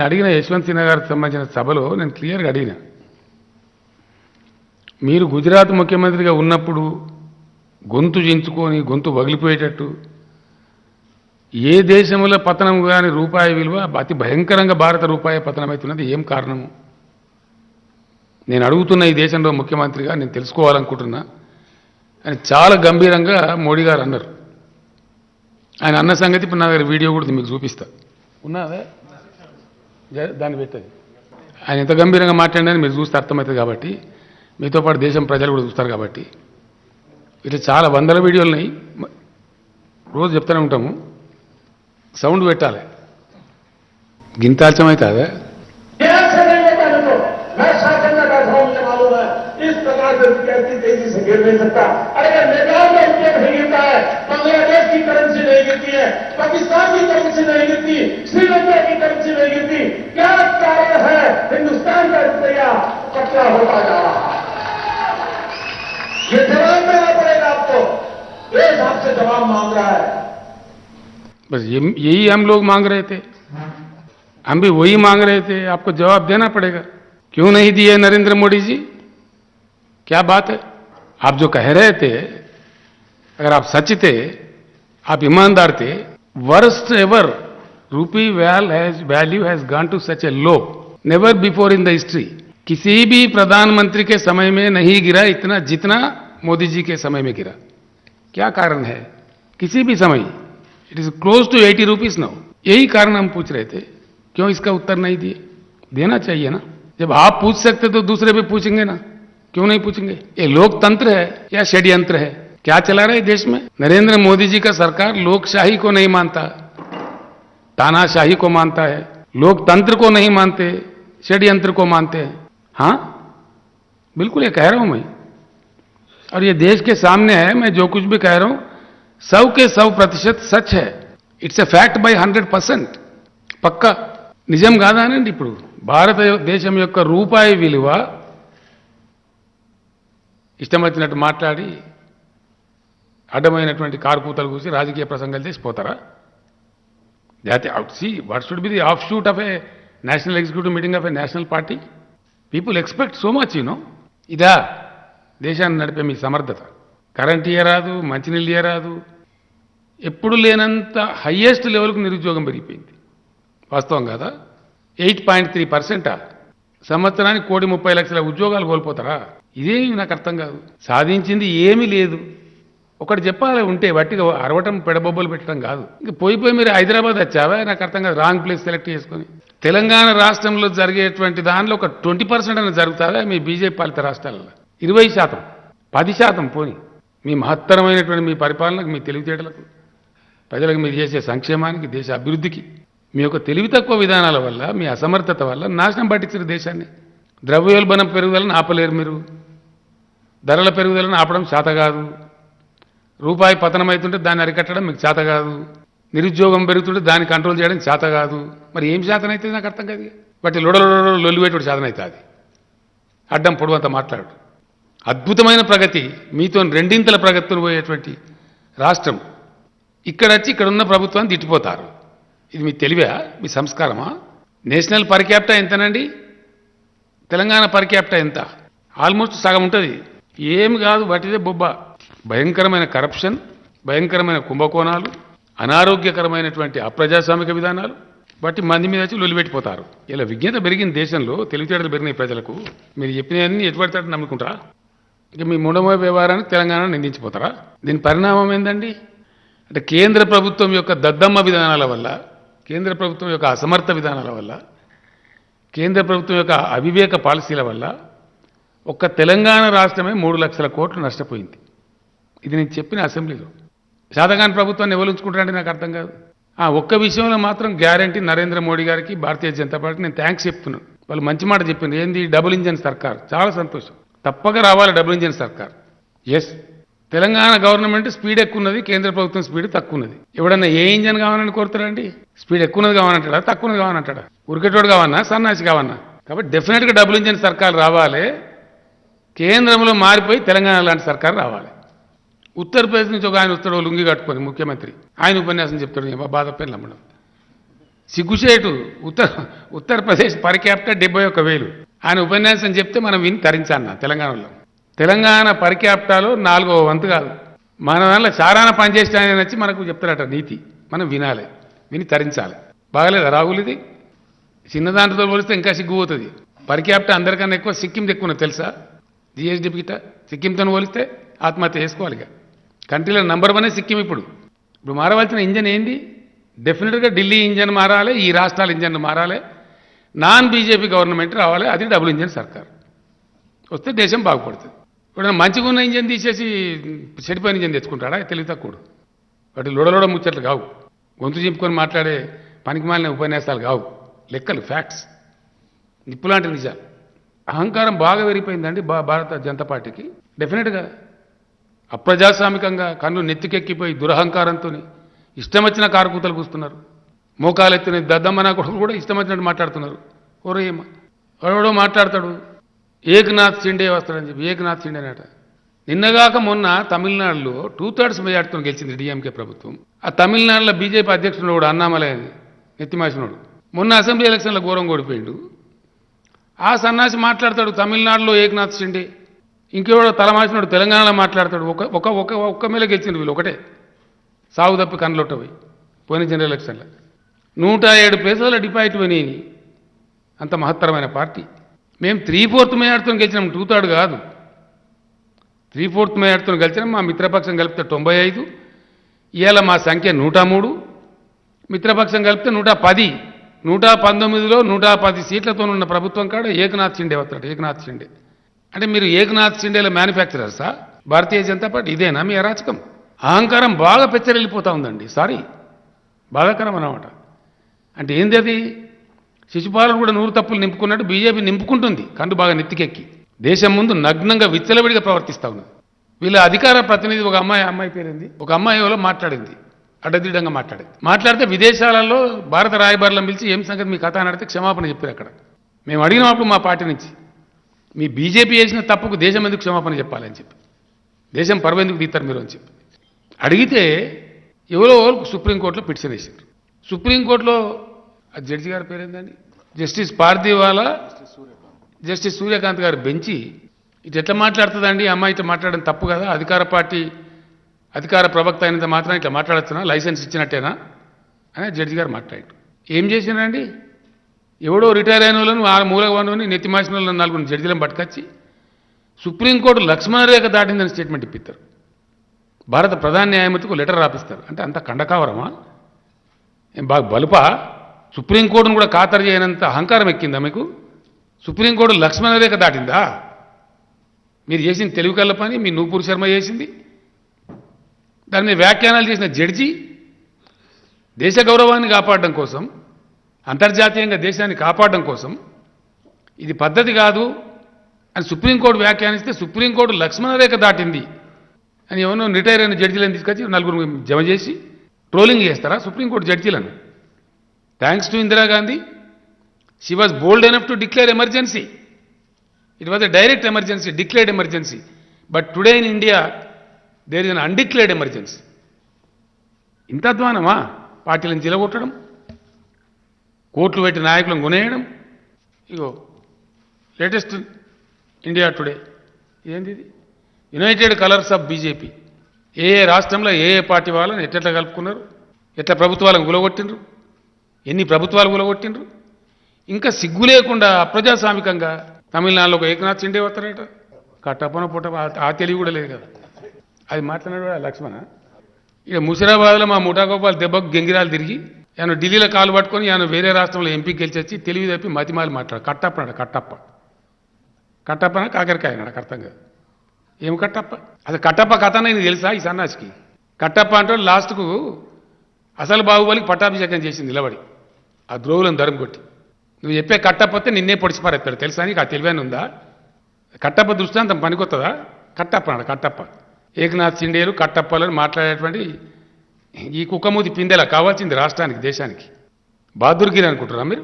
అడిగిన యశ్వంత్ సిన్హా గారికి సంబంధించిన సభలో నేను క్లియర్గా అడిగిన, మీరు గుజరాత్ ముఖ్యమంత్రిగా ఉన్నప్పుడు గొంతు చించుకొని గొంతు వగిలిపోయేటట్టు ఏ దేశంలో పతనం కానీ రూపాయి విలువ అతి భయంకరంగా భారత రూపాయి పతనమవుతున్నది ఏం కారణము? నేను అడుగుతున్న ఈ దేశంలో ముఖ్యమంత్రిగా నేను తెలుసుకోవాలనుకుంటున్నా అని చాలా గంభీరంగా మోడీ గారు అన్నారు. ఆయన అన్న సంగతి ఇప్పుడు నా దగ్గర వీడియో కూడా మీకు చూపిస్తా. ఉన్నదే దాన్ని పెట్టది. ఆయన ఎంత గంభీరంగా మాట్లాడినని మీరు చూస్తే అర్థమవుతుంది. కాబట్టి మీతో పాటు దేశం ప్రజలు కూడా చూస్తారు. కాబట్టి ఇట్లా చాలా వందల వీడియోలు ఉన్నాయి, రోజు చెప్తూనే ఉంటాము. సౌండ్ పెట్టాలి, గింతాల్చమైతే అదే पाकिस्तान की करेंसी नहीं गिरती, श्रीलंका की करेंसी नहीं गिरती, क्या कारण है? हिंदुस्तान का रुपया पतला होता जा रहा है। ये जवाब देना पड़ेगा आपको, देश आपसे जवाब मांग रहा है। बस यही हम लोग मांग रहे थे, हम भी वही मांग रहे थे, आपको जवाब देना पड़ेगा। क्यों नहीं दिए नरेंद्र मोदी जी? क्या बात है? आप जो कह रहे थे, अगर आप सच थे, आप ईमानदार थे, worst ever rupee value has gone to such a low, never before in the history. किसी भी प्रधानमंत्री के समय में नहीं गिरा इतना जितना मोदी जी के समय में गिरा। क्या कारण है? किसी भी समय it is close to 80 rupees now. यही कारण हम पूछ रहे थे, क्यों इसका उत्तर नहीं दिए? देना चाहिए ना। जब आप पूछ सकते तो दूसरे भी पूछेंगे ना, क्यों नहीं पूछेंगे? ये लोकतंत्र है या षड्यंत्र है? क्या चला रहा है देश में? नरेंद्र मोदी जी का सरकार लोकशाही को नहीं मानता, तानाशाही को मानता है, लोकतंत्र को नहीं मानते, षड्यंत्र को मानते हैं। हाँ, बिल्कुल ये कह रहा हूं मैं, और ये देश के सामने है। मैं जो कुछ भी कह रहा हूं 100 के 100% सच है। It's a fact bye 100%। పక్కా నిజం కాదానండి? ఇప్పుడు భారతదేశం యొక్క రూపాయి విలువ ఇష్టం వచ్చినట్టు మాట్లాడి అడ్డమైనటువంటి కారుపూతలు కూసి రాజకీయ ప్రసంగాలు చేసిపోతారా? జాతి see what should be the of shoot of A national executive meeting of A national party? People expect so much ఇదా దేశాన్ని నడిపే మీ సమర్థత? కరెంట్ ఇయ్యరాదు, మంచినీళ్ళు ఇయ్యరాదు, ఎప్పుడు లేనంత హయ్యెస్ట్ లెవెల్కు నిరుద్యోగం పెరిగిపోయింది. వాస్తవం కాదా? 8.3%. సంవత్సరానికి 1,30,00,000 ఉద్యోగాలు కోల్పోతారా? ఇదేమి నాకు అర్థం కాదు. సాధించింది ఏమీ లేదు. ఒకటి చెప్పాలి ఉంటే, వట్టిగా అరవటం పెడబొబ్బలు పెట్టడం కాదు. ఇంక పోయి మీరు హైదరాబాద్ వచ్చావా? నాకు అర్థం కాదు. రాంగ్ ప్లేస్ సెలెక్ట్ చేసుకొని తెలంగాణ రాష్ట్రంలో జరిగేటువంటి దానిలో ఒక 20% అని జరుగుతుందా మీ బీజేపీ పాలిత రాష్ట్రాలలో? 20%, 10% పోని మీ మహత్తరమైనటువంటి మీ పరిపాలనకు, మీ తెలివితేటలకు, ప్రజలకు మీరు చేసే సంక్షేమానికి, దేశ అభివృద్ధికి మీ యొక్క తెలివి తక్కువ విధానాల వల్ల, మీ అసమర్థత వల్ల నాశనం పట్టించారు దేశాన్ని. ద్రవ్యోల్బణం పెరుగుదలను ఆపలేరు మీరు, ధరల పెరుగుదలను ఆపడం చేత కాదు, రూపాయి పతనమవుతుంటే దాన్ని అరికట్టడం మీకు చేత కాదు, నిరుద్యోగం పెరుగుతుంటే దాన్ని కంట్రోల్ చేయడం చేత కాదు. మరి ఏం శాతనైతే నాకు అర్థం కాదు. బట్ లొల్లిపెట్టుడు శాతనవుతుంది. అడ్డం పొడవంత మాట్లాడు. అద్భుతమైన ప్రగతి, మీతో రెండింతల ప్రగతితో పోయేటువంటి రాష్ట్రం ఇక్కడ వచ్చి ఇక్కడ ఉన్న ప్రభుత్వాన్ని తిట్టిపోతారు. ఇది మీ తెలివా? మీ సంస్కారమా? నేషనల్ పర్ క్యాపిటా ఎంతనండి? తెలంగాణ పర్ క్యాపిటా ఎంత? ఆల్మోస్ట్ సగం ఉంటుంది. ఏమి కాదు, వాటిదే బొబ్బ. భయంకరమైన కరప్షన్, భయంకరమైన కుంభకోణాలు, అనారోగ్యకరమైనటువంటి అప్రజాస్వామిక విధానాలు బట్టి మంది మీద వచ్చి లొల్లిపెట్టిపోతారు. ఇలా విజ్ఞత పెరిగిన దేశంలో తెలివితేటలు పెరిగినాయి ప్రజలకు. మీరు చెప్పినవన్నీ ఎటుపడతాడని నమ్ముకుంటారా? ఇక మీ మూడవ వ్యవహారాన్ని తెలంగాణ నిందించిపోతారా? దీని పరిణామం ఏందండి? అంటే కేంద్ర ప్రభుత్వం యొక్క దద్దమ్మ విధానాల వల్ల, కేంద్ర ప్రభుత్వం యొక్క అసమర్థ విధానాల వల్ల, కేంద్ర ప్రభుత్వం యొక్క అవివేక పాలసీల వల్ల ఒక్క తెలంగాణ రాష్ట్రమే 3 లక్షల కోట్లు నష్టపోయింది. ఇది నేను చెప్పిన అసెంబ్లీలో. శాతగాని ప్రభుత్వాన్ని ఎవరు ఉంచుకుంటారంటే నాకు అర్థం కాదు. ఒక్క విషయంలో మాత్రం గ్యారంటీ నరేంద్ర మోడీ గారికి, భారతీయ జనతా పార్టీ నేను థ్యాంక్స్ చెప్తున్నాను. వాళ్ళు మంచి మాట చెప్పింది. ఏంది? డబుల్ ఇంజన్ సర్కార్. చాలా సంతోషం. తప్పక రావాలి డబుల్ ఇంజన్ సర్కార్. ఎస్, తెలంగాణ గవర్నమెంట్ స్పీడ్ ఎక్కువ ఉన్నది, కేంద్ర ప్రభుత్వం స్పీడ్ తక్కువ ఉన్నది. ఎవడన్నా ఏ ఇంజన్ కావాలని కోరుతారండి? స్పీడ్ ఎక్కువ ఉన్నది కావాలంటాడా, తక్కువ ఉన్నది కావాలంటాడా? ఉరికెటోడు కావన్నా, సన్నాసి కావన్నా? కాబట్టి డెఫినెట్గా డబుల్ ఇంజన్ సర్కార్ రావాలి. కేంద్రంలో మారిపోయి తెలంగాణ లాంటి సర్కార్ రావాలి. ఉత్తరప్రదేశ్ నుంచి ఒక ఆయన వస్తాడు లుంగి కట్టుకొని, ముఖ్యమంత్రి. ఆయన ఉపన్యాసం చెప్తాడు, బాధ పేర్లు నమ్మడం. సిగ్గుచేటు ఉత్తరప్రదేశ్ పర్ క్యాపిటల్ 71,000. ఆయన ఉపన్యాసం చెప్తే మనం విని తరించాలన్న తెలంగాణలో. తెలంగాణ పర్ క్యాపిటల్ 4వ వంతు కాదు. మన దాంట్లో చారాన పనిచేసిన ఆయన వచ్చి మనకు చెప్తారట నీతి. మనం వినాలి, విని తరించాలి. బాగలేదా రాహుల్ ఇది? చిన్న దాంట్లో పోలిస్తే ఇంకా సిగ్గుపోతుంది. పర్ క్యాపిటల్ అందరికన్నా ఎక్కువ సిక్కింది ఎక్కువ తెలుసా? జిఎస్డి గిట సిక్కింతో పోలిస్తే ఆత్మహత్య చేసుకోవాలి. ఇక కంట్రీలో నంబర్ 1 సిక్కిం. ఇప్పుడు మారవలసిన ఇంజన్ ఏంది? డెఫినెట్గా ఢిల్లీ ఇంజన్ మారాలి, ఈ రాష్ట్రాల ఇంజన్ మారాలి, నాన్ బీజేపీ గవర్నమెంట్ రావాలి. అది డబుల్ ఇంజన్ సర్కార్ వస్తే దేశం బాగుపడుతుంది. ఇప్పుడు మంచిగా ఉన్న ఇంజన్ తీసేసి చెడిపోయిన ఇంజన్ తెచ్చుకుంటాడా? తెలివి తక్కువ. వాటి లొడలోడ ముచ్చట్లు కావు, గొంతు చింపుకొని మాట్లాడే పనికిమాలిన ఉపన్యాసాలు కావు. లెక్కలు, ఫ్యాక్ట్స్, నిప్పులాంటి నిజాలు. అహంకారం బాగా పెరిగిపోయిందండి భారత జనతా పార్టీకి. డెఫినెట్గా అప్రజాస్వామికంగా కన్ను నెత్తికెక్కిపోయి దురహంకారంతో ఇష్టం వచ్చిన కారుకూతలు కూస్తున్నారు. మోకాలెత్తిన దద్దమ్మన కొడుకు కూడా ఇష్టం వచ్చినట్టు మాట్లాడుతున్నారు. ఓరేమ్మ ఎవడో మాట్లాడతాడు, ఏకనాథ్ షిండే వస్తాడని చెప్పి. ఏకనాథ్ షిండే అట నిన్నగాక మొన్న తమిళనాడులో 2/3 మెజార్టీతో గెలిచింది డిఎంకే ప్రభుత్వం. ఆ తమిళనాడులో బీజేపీ అధ్యక్షుడు కూడా అన్నామలై నెత్తిమాసినోడు మొన్న అసెంబ్లీ ఎలక్షన్లో ఘోరం ఓడిపోయిండు. ఆ సన్నాసి మాట్లాడతాడు తమిళనాడులో ఏకనాథ్ షిండే. ఇంకెవడో తలమాసినోడు తెలంగాణలో మాట్లాడతాడు. ఒక్క మేళ గెలిచింది వీళ్ళు, ఒకటే సాగు తప్పి కన్నులొట్టపోయి పోయిన జనరల్ ఎలక్షన్లో 107 ప్లేసుల డిపాజిట్ పోయినాయి. అంత మహత్తరమైన పార్టీ. మేము 3/4 మెజార్టీతో గెలిచినాం, 2/3 కాదు. 3/4 మెజార్టీతో గెలిచినాం. మా మిత్రపక్షం కలిపితే 95. ఇవాళ మా సంఖ్య 103. మిత్రపక్షం కలిపితే 110. 119లో 110 సీట్లతో ఉన్న ప్రభుత్వం కాడ ఏకనాథ్ షిండే వస్తాడు. ఏకనాథ్ షిండే అంటే మీరు ఏకనాథ్ షిండేల మ్యానుఫ్యాక్చరర్సా భారతీయ జనతా పార్టీ? ఇదేనా మీ అరాచకం? అహంకారం బాగా పెచ్చరిల్లిపోతూ ఉందండి. సారీ, బాధాకరం అన్నమాట. అంటే ఏంది అది? శిశుపాలను కూడా 100 తప్పులు నింపుకున్నట్టు బీజేపీ నింపుకుంటుంది కన్ను బాగా నెత్తికెక్కి. దేశం ముందు నగ్నంగా విచ్చలవిడిగా ప్రవర్తిస్తూ ఉన్నది. వీళ్ళ అధికార ప్రతినిధి ఒక అమ్మాయి పేరింది, ఒక అమ్మాయి ఎవరో మాట్లాడింది, అడ్డదిడ్డంగా మాట్లాడితే విదేశాలలో భారత రాయబారులను పిలిచి ఏం సంగతి మీ కథ అని అడిగితే క్షమాపణ చెప్పారు. అక్కడ మేము అడిగినప్పుడు మా పార్టీ నుంచి మీ బీజేపీ చేసిన తప్పుకు దేశం ఎందుకు క్షమాపణ చెప్పాలని చెప్పి, దేశం పరువు ఎందుకు తీస్తారు మీరు అని చెప్పి అడిగితే ఎవరో సుప్రీంకోర్టులో పిటిషన్ వేశారు. సుప్రీంకోర్టులో ఆ జడ్జి గారి పేరేందండి, జస్టిస్ పార్దీవాలా, జస్టిస్ సూర్యకాంత్ గారు బెంచి ఇటు ఎట్లా మాట్లాడుతుందండి అమ్మాయి, ఇట్లా మాట్లాడడం తప్పు కదా, అధికార పార్టీ అధికార ప్రవక్త అయినంత మాత్రం ఇట్లా మాట్లాడచ్చునా, లైసెన్స్ ఇచ్చినట్టేనా అని జడ్జి గారు మాట్లాడారు. ఏం చేసినారండి? ఎవడో రిటైర్ అయిన వాళ్ళను ఆ మూలవని నెత్తిమాసిన వాళ్ళని 4 జడ్జిలను పట్టుకొచ్చి సుప్రీంకోర్టు లక్ష్మణరేఖ దాటిందని స్టేట్మెంట్ ఇప్పిస్తారు. భారత ప్రధాన న్యాయమూర్తికి లెటర్ రాపిస్తారు. అంటే అంత కండకావరమా? ఏం బాగా బలుపా? సుప్రీంకోర్టును కూడా ఖాతరు చేయనంత అహంకారం ఎక్కిందా మీకు? సుప్రీంకోర్టు లక్ష్మణరేఖ దాటిందా? మీరు చేసిన తెలివి కల్ల పని మీ నూపూర్ శర్మ చేసింది. దాని మీద వ్యాఖ్యానాలు చేసిన జడ్జి దేశ గౌరవాన్ని కాపాడడం కోసం, అంతర్జాతీయంగా దేశాన్ని కాపాడడం కోసం ఇది పద్ధతి కాదు అని సుప్రీంకోర్టు వ్యాఖ్యానిస్తే సుప్రీంకోర్టు లక్ష్మణరేఖ దాటింది అని ఎవరో రిటైర్ అయిన జడ్జీలను తీసుకొచ్చి 4 జమ చేసి ట్రోలింగ్ చేస్తారా supreme court జడ్జీలను? Thanks to Indira Gandhi, she was bold enough to declare emergency. It was a direct emergency, declared emergency. But today in India there is an undeclared emergency. ఇంత అధ్వానమా? పార్టీలను చిలగొట్టడం, కోట్లు పెట్టి నాయకులను కొనేయడం. ఇగో లేటెస్ట్ ఇండియా టుడే ఏంది ఇది? United colours of BJP. ఏ రాష్ట్రంలో ఏ party వాళ్ళని ఎట్లా కలుపుకున్నారు, ఎట్లా ప్రభుత్వాలను గులగొట్టిండ్రు, ఎన్ని ప్రభుత్వాలు గులగొట్టిండ్రు. ఇంకా సిగ్గు లేకుండా అప్రజాస్వామికంగా తమిళనాడులో ఒక ఏకనాథ్ షిండే వస్తారట. కట్టపన పుట్ట ఆ తెలివి కూడా లేదు కదా. అది మాట్లాడినాడు లక్ష్మణ. ఇక ముషిరాబాద్లో మా ముఠాగోపాల్ దెబ్బకు గెంగిరాలు తిరిగి ఆయన ఢిల్లీలో కాలు పట్టుకొని ఆయన వేరే రాష్ట్రంలో ఎంపీ గెలిచి తెలివి తప్పి మతిమాలి మాట్లాడు. కట్టప్పనాడు. కట్టప్పన కాకరకాయ నాకు అర్థం కాదు. ఏం కట్టప్ప? అసలు కట్టప్ప కథ నీకు తెలుసా ఈ సన్నాసికి? కట్టప్ప అంటే లాస్ట్కు అసలు బాహుబలికి పట్టాభిషేకం చేసింది నిలబడి ఆ ద్రోవులను ధరం కొట్టి. నువ్వు చెప్పే కట్టప్పతే నిన్నే పొడిచిపారెత్తాడు తెలుసా? నీకు ఆ తెలివైన ఉందా? కట్టప్ప దృష్టాంతం పనికొస్తుందా? కట్టప్ప ఏకనాథ్ షిండేలు కట్టప్పలను మాట్లాడేటువంటి ఈ కుక్కమూతి పిందెలా కావాల్సింది రాష్ట్రానికి, దేశానికి. బహదూర్గిరి అనుకుంటున్నా మీరు?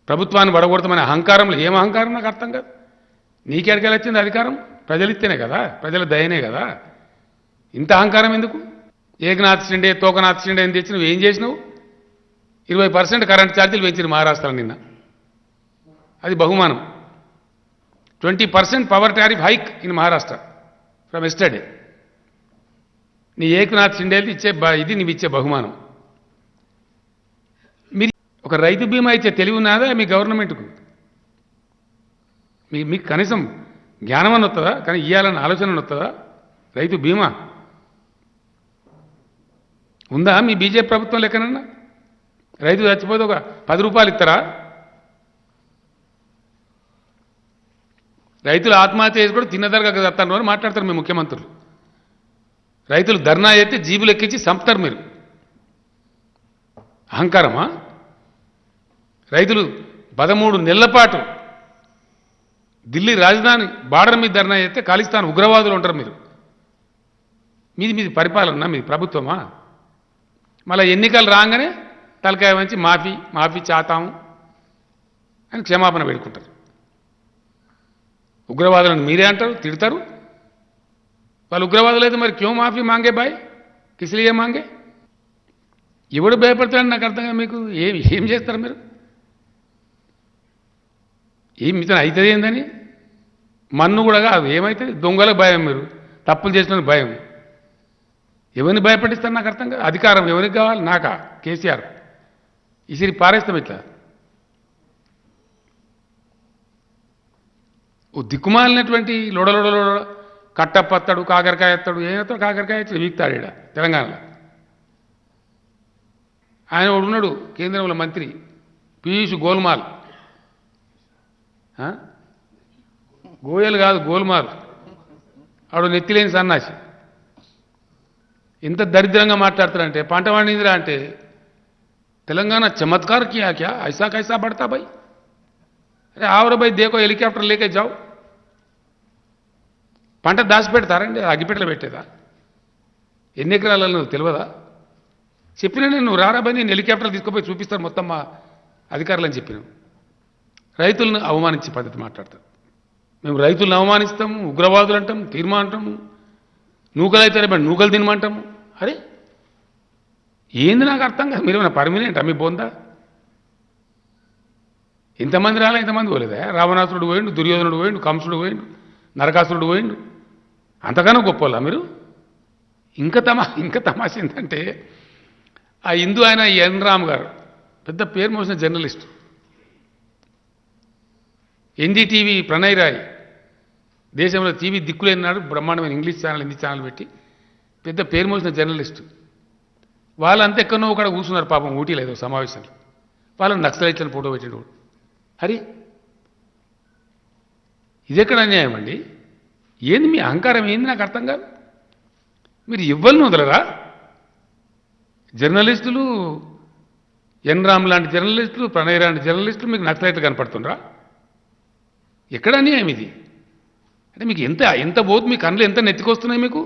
ప్రభుత్వాన్ని వడగొడతామనే అహంకారంలో ఏం అహంకారం నాకు అర్థం కాదు. నీకెడకెళ్ళి వచ్చింది అధికారం? ప్రజలు ఇస్తేనే కదా, ప్రజల దయనే కదా. ఇంత అహంకారం ఎందుకు? ఏకనాథ్ షిండే తోకనాథ్ షిండే అని తెచ్చి నువ్వు ఏం చేసినావు? 20% కరెంట్ ఛార్జీలు పెంచారు మహారాష్ట్రలో నిన్న. అది బహుమానం. 20% power tariff hike in Maharashtra from yesterday. నీ ఏకనాథ్ షిండేది ఇచ్చే ఇది నీవు ఇచ్చే బహుమానం. మీరు ఒక రైతు బీమా ఇచ్చే తెలివి ఉన్నదా మీ గవర్నమెంట్కు? మీకు కనీసం జ్ఞానం అని వస్తుందా? కానీ ఇవ్వాలన్న ఆలోచన వస్తుందా? రైతు బీమా ఉందా మీ బీజేపీ ప్రభుత్వం లెక్కనన్నా? రైతు చచ్చిపోతే ఒక 10 రూపాయలు ఇస్తారా? రైతులు ఆత్మహత్య చేసి కూడా తిన్నదరగా చస్తాను అని మాట్లాడతారు మీ ముఖ్యమంత్రులు. రైతులు ధర్నా చేస్తే జీబులు ఎక్కించి చంపుతారు మీరు. అహంకారమా? రైతులు 13 నెలల పాటు ఢిల్లీ రాజధాని బార్డర్ మీద ధర్నా చేస్తే ఖాళిస్తాన్ ఉగ్రవాదులు ఉంటారు మీరు. మీది పరిపాలన, మీది ప్రభుత్వమా? మళ్ళీ ఎన్నికలు రాగానే తలకాయ వంచి మాఫీ చాతాము అని క్షమాపణ పెట్టుకుంటారు. ఉగ్రవాదులను మీరే అంటారు, తిడతారు. వాళ్ళు ఉగ్రవాదులు అయితే మరి క్యూ మాఫీ మాంగే బాయ్, కిసిలియే మాంగే? ఎవడు భయపడతాడని నాకు అర్థం కాదు. మీకు ఏం చేస్తారు మీరు? మీతో అవుతుంది ఏందని? మన్ను కూడా కాదు, ఏమవుతుంది? దొంగలకు భయం, మీరు తప్పులు చేసిన భయం. ఎవరిని భయపడిస్తారు నాకు అర్థం కాదు. అధికారం ఎవరికి కావాలి? నాకా? కేసీఆర్ ఇసిరి పారేస్తాం ఇట్లా. ఓ దిక్కుమాలినటువంటి లొడలొడ కట్టపత్తడు, కాకరకాయ ఎత్తాడు. ఏమవుతాడు? కాకరకాయ ఇట్లా వీక్తాడు ఇక్కడ తెలంగాణలో. ఆయన ఒకడు ఉన్నాడు కేంద్రంలో మంత్రి పీయూష్ గోల్మాల్. గోయలు కాదు, గోల్మాల్. ఆడు నెత్తిలేని సన్నాసి. ఎంత దరిద్రంగా మాట్లాడతారంటే, పంట పండిందిరా అంటే తెలంగాణ చమత్కార్ కియా క్యా, ఐసా కైసా పడతా భాయ్? అరే ఆవరు భాయ్, దేకో హెలికాప్టర్ లేకే జావు. పంట దాచిపెడతారండి, అగ్గిపెట్టలు పెట్టేదా? ఎన్ని ఎకరాలలో నువ్వు తెలియదా? చెప్పినా నువ్వు రారా భాయ్, నేను హెలికాప్టర్ తీసుకుపోయి చూపిస్తాను మొత్తం మా అధికారులని చెప్పినావు. రైతులను అవమానించే పద్ధతి మాట్లాడతారు. మేము రైతులను అవమానిస్తాము, ఉగ్రవాదులు అంటాము, తీర్మా అంటాము, నూకలైతే బట్ నూకలు తినమంటాము. అరే ఏంది నాకు అర్థం కాదు. మీరేమైనా పర్మినెంట్ మీ బొందా? ఇంతమంది రాలే, ఇంతమంది పోలేదా? రావణాసురుడు పోయిండు, దుర్యోధనుడు పోయిండు, కంసుడు పోయిండు, నరకాసురుడు పోయిండు. అంతగానో గొప్పలా మీరు? ఇంకా తమాష ఏంటంటే, ఆ హిందూ ఆయన ఎన్ రామ్ గారు పెద్ద పేరు మోసిన జర్నలిస్ట్. ఎన్డీటీవీ ప్రణయ్ రాయ్ దేశంలో టీవీ దిక్కులేనాడు, బ్రహ్మాండమైన ఇంగ్లీష్ ఛానల్, హిందీ ఛానల్ పెట్టి పెద్ద పేరు మోసిన జర్నలిస్టు. వాళ్ళంతా ఎక్కడో ఒకడ కూర్చున్నారు పాపం ఊటీలో ఏదో సమావేశంలో. వాళ్ళని నక్సలైట్లను ఫోటో పెట్టాడు. హరి ఇదెక్కడ అన్యాయం అండి? ఏంది మీ అహంకారం? ఏంది నాకు అర్థం కాదు. మీరు ఇవ్వలను వదలరా? జర్నలిస్టులు, ఎన్ రామ్ లాంటి జర్నలిస్టులు, ప్రణయ్ లాంటి జర్నలిస్టులు మీకు నక్సలైట్లు కనపడుతుండ్రా? ఎక్కడ అన్యాయం ఇది? అంటే మీకు ఎంత పోతు, మీ కళ్ళు ఎంత నెత్తికొస్తున్నాయి మీకు?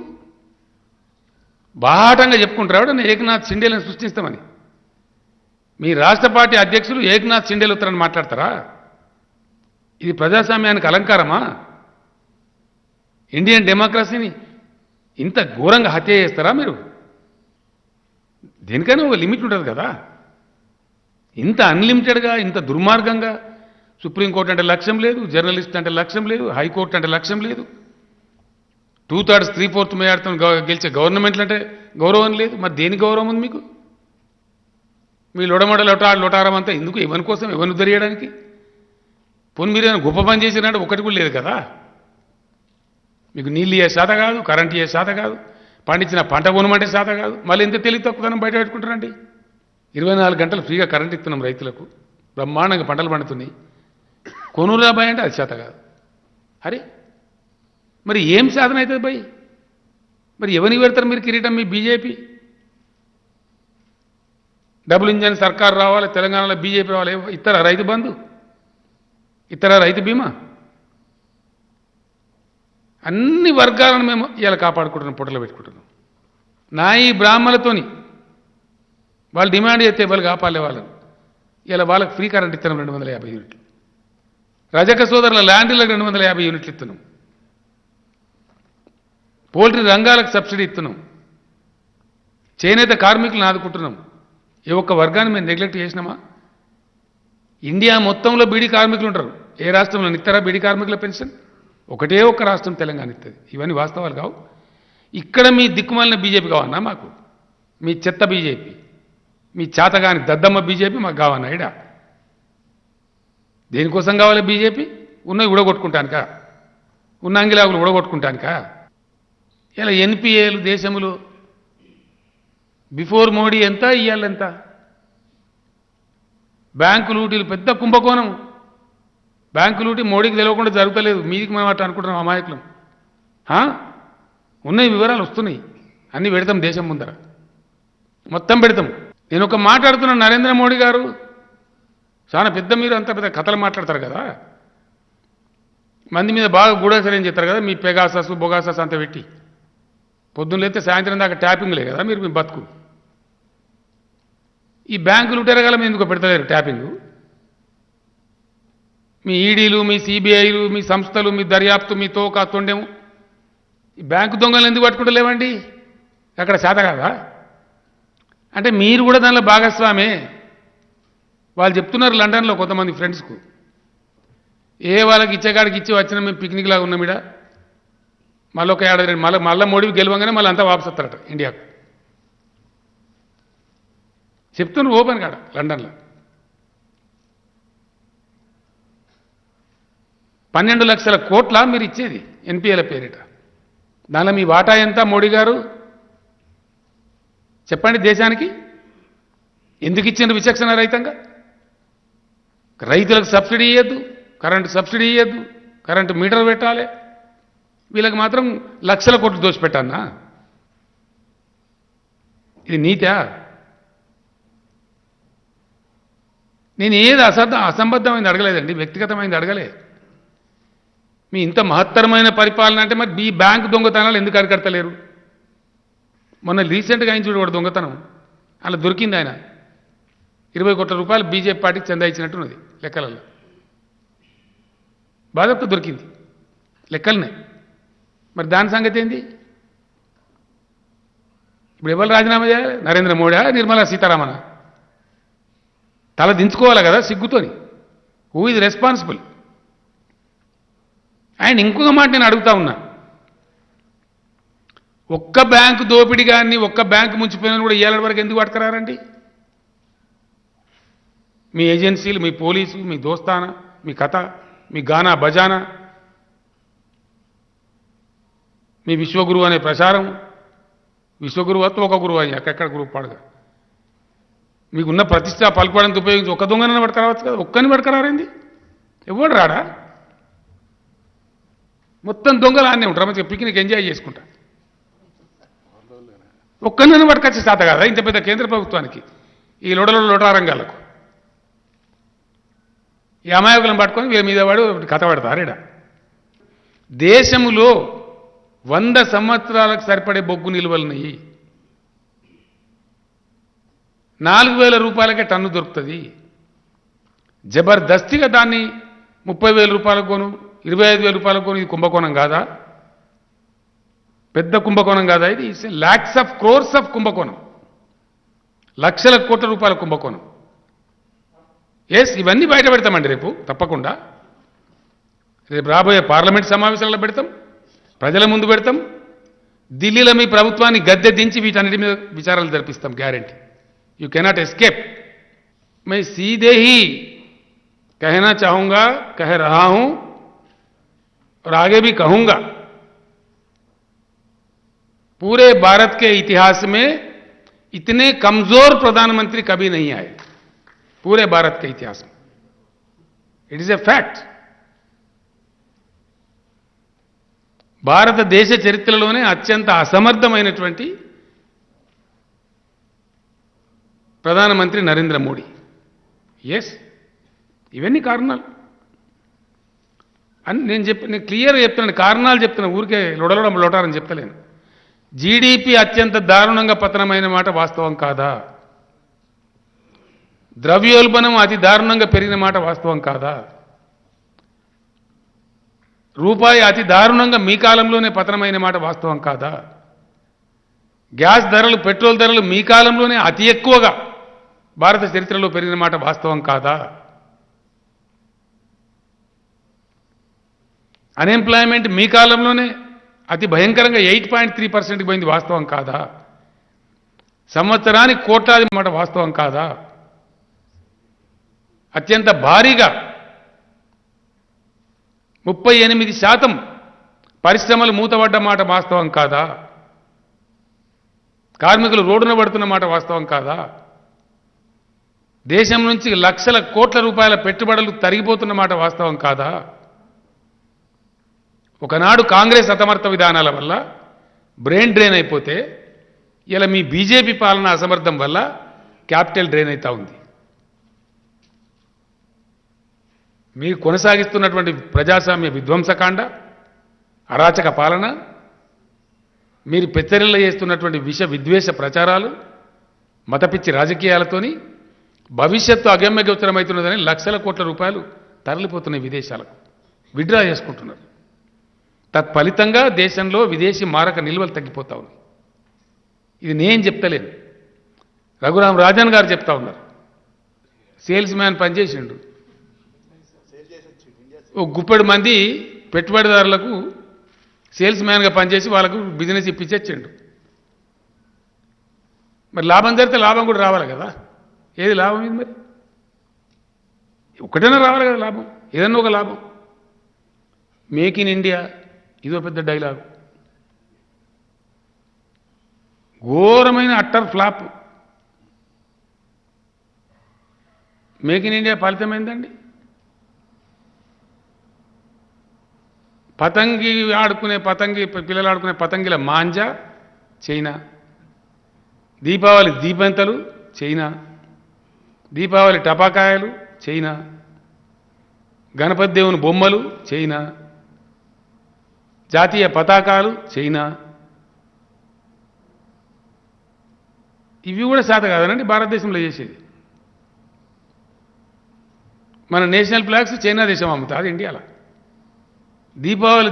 బాహాటంగా చెప్పుకుంటారు ఏకనాథ్ షిండేలను సృష్టిస్తామని. మీ రాష్ట్ర పార్టీ అధ్యక్షులు ఏకనాథ్ షిండేలు ఉత్తరని మాట్లాడతారా? ఇది ప్రజాస్వామ్యానికి అలంకారమా? ఇండియన్ డెమోక్రసీని ఇంత ఘోరంగా హత్య చేస్తారా మీరు? దేనికైనా ఒక లిమిట్ ఉంటుంది కదా. ఇంత అన్లిమిటెడ్గా, ఇంత దుర్మార్గంగా సుప్రీంకోర్టు అంటే లక్ష్యం లేదు, జర్నలిస్ట్ అంటే లక్ష్యం లేదు, హైకోర్టు అంటే లక్ష్యం లేదు, 2/3 3/4 మేయాడుతో గెలిచే గవర్నమెంట్లు అంటే గౌరవం లేదు. మరి దేని గౌరవం ఉంది మీకు? మీ లొడమడ లొటారం అంతా ఎందుకు? ఎవరి కోసం? ఎవరిని ఉద్ధరించడానికి? పోనీ మీరు ఏమైనా గొప్ప పని చేసినట్టు ఒకటి కూడా లేదు కదా. మీకు నీళ్ళు ఇయ్యే శాత కాదు, కరెంట్ ఇయ్యే శాత కాదు, పండించిన పంట కొనమంటే శాత కాదు. మళ్ళీ ఎంత తెలివి తక్కువదనం బయట పెట్టుకుంటారండి. 24 గంటలు ఫ్రీగా కరెంట్ ఇస్తున్నాం రైతులకు, బ్రహ్మాండంగా పంటలు పండుతున్నాయి. కొనురా భయ్ అంటే అది శాత కాదు. అరే మరి ఏం సాధన అవుతుంది భయ్? మరి ఎవరికి పెడతారు మీరు కిరీటం? మీ బీజేపీ డబుల్ ఇంజన్ సర్కారు రావాలి, తెలంగాణలో బీజేపీ రావాలి. ఇస్తారా రైతు బంధు? ఇస్తారా రైతు బీమా? అన్ని వర్గాలను మేము ఇలా కాపాడుకుంటున్నాం, పొట్టలు పెట్టుకుంటున్నాం. నాయి బ్రాహ్మణులతోని వాళ్ళు డిమాండ్ చేస్తే వాళ్ళు కాపాడే వాళ్ళని ఇలా వాళ్ళకి ఫ్రీ కరెంట్ ఇస్తున్నాం 250 యూనిట్లు. రజక సోదరుల ల్యాండ్లకు 250 యూనిట్లు ఇస్తున్నాం. పోల్ట్రీ రంగాలకు సబ్సిడీ ఇస్తున్నాం. చేనేత కార్మికులను ఆదుకుంటున్నాం. ఏ ఒక్క వర్గాన్ని మేము నెగ్లెక్ట్ చేసినామా? ఇండియా మొత్తంలో బీడీ కార్మికులు ఉంటారు. ఏ రాష్ట్రంలో ఇస్తారా బీడీ కార్మికుల పెన్షన్? ఒకటే ఒక్క రాష్ట్రం తెలంగాణ ఇస్తుంది. ఇవన్నీ వాస్తవాలు కావు. ఇక్కడ మీ దిక్కుమాలిన బీజేపీ కావన్నా మాకు? మీ చెత్త బీజేపీ, మీ చేతగాని దద్దమ్మ బీజేపీ మాకు కావన్నా? ఇడా దేనికోసం కావాలి బీజేపీ? ఉన్నవి ఉడగొట్టుకుంటానికా? ఉన్న అంగిలాగులు ఉడగొట్టుకుంటానికా? ఇలా ఎన్పిఏలు దేశములు బిఫోర్ మోడీ ఎంత, ఇయ్యాలి ఎంత? బ్యాంకు లూటీలు పెద్ద కుంభకోణం. బ్యాంకు లూటీ మోడీకి తెలియకుండా జరుగుతలేదు, మీదికి మనం అట్లా అనుకుంటున్నాం అమాయకులం. ఉన్నాయి, వివరాలు వస్తున్నాయి, అన్నీ పెడతాం దేశం ముందర, మొత్తం పెడతాం. నేను ఒక మాట్లాడుతున్నాను, నరేంద్ర మోడీ గారు చాలా పెద్ద, మీరు అంత పెద్ద కథలు మాట్లాడతారు కదా, మంది మీద బాగా గూఢాచర్యం చేస్తారు కదా, మీ పెగాసస్ బొగాసస్ అంత పెట్టి పొద్దున్న లేస్తే సాయంత్రం దాకా ట్యాపింగ్లే కదా మీరు, మీ బతుకు. ఈ బ్యాంకులు ఉంటారగల ఎందుకు పెడతలేరు ట్యాపింగు? మీ ఈడీలు, మీ సిబిఐలు, మీ సంస్థలు, మీ దర్యాప్తు, మీ తోక తొండెము, ఈ బ్యాంకు దొంగలు ఎందుకు పట్టుకుంటలేవండి? అక్కడ శాత కాదా? అంటే మీరు కూడా దానిలో భాగస్వామే. వాళ్ళు చెప్తున్నారు లండన్లో కొంతమంది ఫ్రెండ్స్కు, వాళ్ళకి ఇచ్చేకాడికి ఇచ్చి వచ్చిన మేము పిక్నిక్ లాగా ఉన్నాం ఇడ, మళ్ళీ ఒక ఏడాది మళ్ళీ మోడీ గెలవంగానే మళ్ళీ అంతా వాపసు వస్తారట ఇండియాకు. చెప్తున్నారు ఓపెన్ కాడ లండన్లో. 12 లక్షల కోట్ల మీరు ఇచ్చేది ఎన్పిఏల పేరిట. దానిలో మీ వాటా ఎంత మోడీ గారు? చెప్పండి దేశానికి. ఎందుకు ఇచ్చిన విచక్షణ రహితంగా? రైతులకు సబ్సిడీ ఇవ్వద్దు, కరెంటు సబ్సిడీ ఇవ్వద్దు, కరెంటు మీటర్ పెట్టాలి, వీళ్ళకి మాత్రం లక్షల కోట్లు దోచిపెట్టానా? ఇది నీతా? నేను ఏది అసంబద్ధమైంది అడగలేదండి, వ్యక్తిగతమైంది అడగలే. మీ ఇంత మహత్తరమైన పరిపాలన అంటే మరి ఈ బ్యాంకు దొంగతనాలు ఎందుకు అరికడతలేరు? మొన్న రీసెంట్గా ఆయన చూడకూడదు దొంగతనం, అలా దొరికింది ఆయన 20 కోట్ల రూపాయలు బీజేపీ పార్టీకి చందా ఇచ్చినట్టున్నది లెక్కలలో, బాధతో దొరికింది లెక్కలనే. మరి దాని సంగతి ఏంది? ఇప్పుడు ఎవరు రాజీనామా చేయాలి? నరేంద్ర మోడీ, నిర్మలా సీతారామన్? తల దించుకోవాలి కదా సిగ్గుతోని. Who is responsible? ఆయన ఇంకొక మాట నేను అడుగుతా ఉన్నా, ఒక్క బ్యాంకు దోపిడీ కానీ ఒక్క బ్యాంకు ముంచిపోయిన కూడా ఇయ్యాల వరకు ఎందుకు పట్టుకురారండి? మీ ఏజెన్సీలు, మీ పోలీసు, మీ దోస్తానా, మీ కథ, మీ గానా బజానా, మీ విశ్వగురువు అనే ప్రచారం, విశ్వగురువు అత్వ ఒక గురువు అని ఎక్కడెక్కడ గురువు పాడుగా, మీకున్న ప్రతిష్ట పలుకోవడానికి ఉపయోగించి ఒక్క దొంగనైనా పట్టుకురావచ్చు కదా, ఒక్కని పట్టుకురారేంది? ఎవడు రాడా? మొత్తం దొంగలు ఆనే ఉంటారు, మంచిగా పిక్నిక్ ఎంజాయ్ చేసుకుంటా. ఒక్కరినైనా పట్టుకొచ్చే శాత కదా ఇంత పెద్ద కేంద్ర ప్రభుత్వానికి, ఈ లోటారంగాలకు ఈ అమాయకులను పట్టుకొని వీళ్ళ మీద వాడు కథ పడతారేడా? దేశములో 100 సంవత్సరాలకు సరిపడే బొగ్గు నిల్వలున్నాయి. 4,000 రూపాయలకే టన్ను దొరుకుతుంది. జబర్దస్తిగా దాన్ని 30,000 రూపాయలకు కొను, 25,000 రూపాయలకు కొను. ఇది కుంభకోణం కాదా? పెద్ద కుంభకోణం కాదా? ఇది లాక్స్ ఆఫ్ క్రోర్స్ ఆఫ్ కుంభకోణం, లక్షల కోట్ల రూపాయల కుంభకోణం. ఇవన్నీ బయట పెడతామండి రేపు తప్పకుండా. రేపు రాబోయే పార్లమెంట్ సమావేశాలలో పెడతాం, ప్రజల ముందు పెడతాం. ఢిల్లీలో మీ ప్రభుత్వాన్ని గద్దె దించి వీటన్నిటి మీద విచారాలు జరిపిస్తాం, గ్యారెంటీ. You cannot escape. मैं सीधे ही कहना चाहूंगा, कह रहा हूं और आगे भी कहूंगा, पूरे भारत के इतिहास में इतने कमजोर प्रधानमंत्री कभी नहीं आए, पूरे भारत के इतिहास में। It is a fact. భారతదేశ చరిత్రలోనే అత్యంత అసమర్థమైనటువంటి ప్రధానమంత్రి నరేంద్ర మోడీ. ఇవన్నీ కారణాలు అని నేను క్లియర్గా చెప్తున్నాను, కారణాలు చెప్తున్నా, ఊరికే లోటారని చెప్తలేను. జీడీపీ అత్యంత దారుణంగా పతనమైన మాట వాస్తవం కాదా? ద్రవ్యోల్బణం అతి దారుణంగా పెరిగిన మాట వాస్తవం కాదా? రూపాయి అతి దారుణంగా మీ కాలంలోనే పతనమైన మాట వాస్తవం కాదా? గ్యాస్ ధరలు, పెట్రోల్ ధరలు మీ కాలంలోనే అతి ఎక్కువగా భారత చరిత్రలో పెరిగిన మాట వాస్తవం కాదా? అన్ఎంప్లాయ్మెంట్ మీ కాలంలోనే అతి భయంకరంగా 8.3%కి పోయింది, వాస్తవం కాదా? సంవత్సరానికి కోట్లాది మాట వాస్తవం కాదా? అత్యంత భారీగా 38% పరిశ్రమలు మూతపడ్డ మాట వాస్తవం కాదా? కార్మికులు రోడ్డున పడుతున్న మాట వాస్తవం కాదా? దేశం నుంచి లక్షల కోట్ల రూపాయల పెట్టుబడులు తరిగిపోతున్న మాట వాస్తవం కాదా? ఒకనాడు కాంగ్రెస్ అసమర్థ విధానాల వల్ల బ్రెయిన్ డ్రైన్ అయిపోతే ఇలా మీ బీజేపీ పాలన అసమర్థం వల్ల క్యాపిటల్ డ్రైన్ అవుతా ఉంది. మీరు కొనసాగిస్తున్నటువంటి ప్రజాస్వామ్య విధ్వంసకాండ, అరాచక పాలన, మీరు పెత్తరిల్ల చేస్తున్నటువంటి విష విద్వేష ప్రచారాలు, మతపిచ్చి రాజకీయాలతోని భవిష్యత్తు అగమ్యగోచరమవుతున్నదని లక్షల కోట్ల రూపాయలు తరలిపోతున్నాయి విదేశాలకు, విడ్రా చేసుకుంటున్నారు. తత్ఫలితంగా దేశంలో విదేశీ మారక నిల్వలు తగ్గిపోతా ఉన్నాయి. ఇది నేను చెప్తలేను, రఘురాం రాజన్ గారు చెప్తా ఉన్నారు. సేల్స్ మ్యాన్ పనిచేసిండు, ఓ గుప్పెడు మంది పెట్టుబడిదారులకు సేల్స్ మ్యాన్గా పనిచేసి వాళ్ళకు బిజినెస్ ఇప్పించచ్చిండు. మరి లాభం జరిగితే లాభం కూడా రావాలి కదా. ఏది లాభం ఇది? మరి ఒకటైనా రావాలి కదా లాభం, ఏదన్నా ఒక లాభం. మేక్ ఇన్ ఇండియా ఇదో పెద్ద డైలాగ్, ఘోరమైన utter flop. Make in India ఫలితం ఏందండి? పతంగి ఆడుకునే పిల్లలు ఆడుకునే పతంగిల మాంజా చైనా, దీపావళి దీపంతలు చైనా, దీపావళి టపాకాయలు చైనా, గణపతి దేవుని బొమ్మలు చైనా, జాతీయ పతాకాలు చైనా. ఇవి కూడా శాత కాదనండి భారతదేశంలో చేసేది. మన నేషనల్ ఫ్లాగ్స్ చైనా దేశం అమ్ముతారు, ఇండియాలో. దీపావళి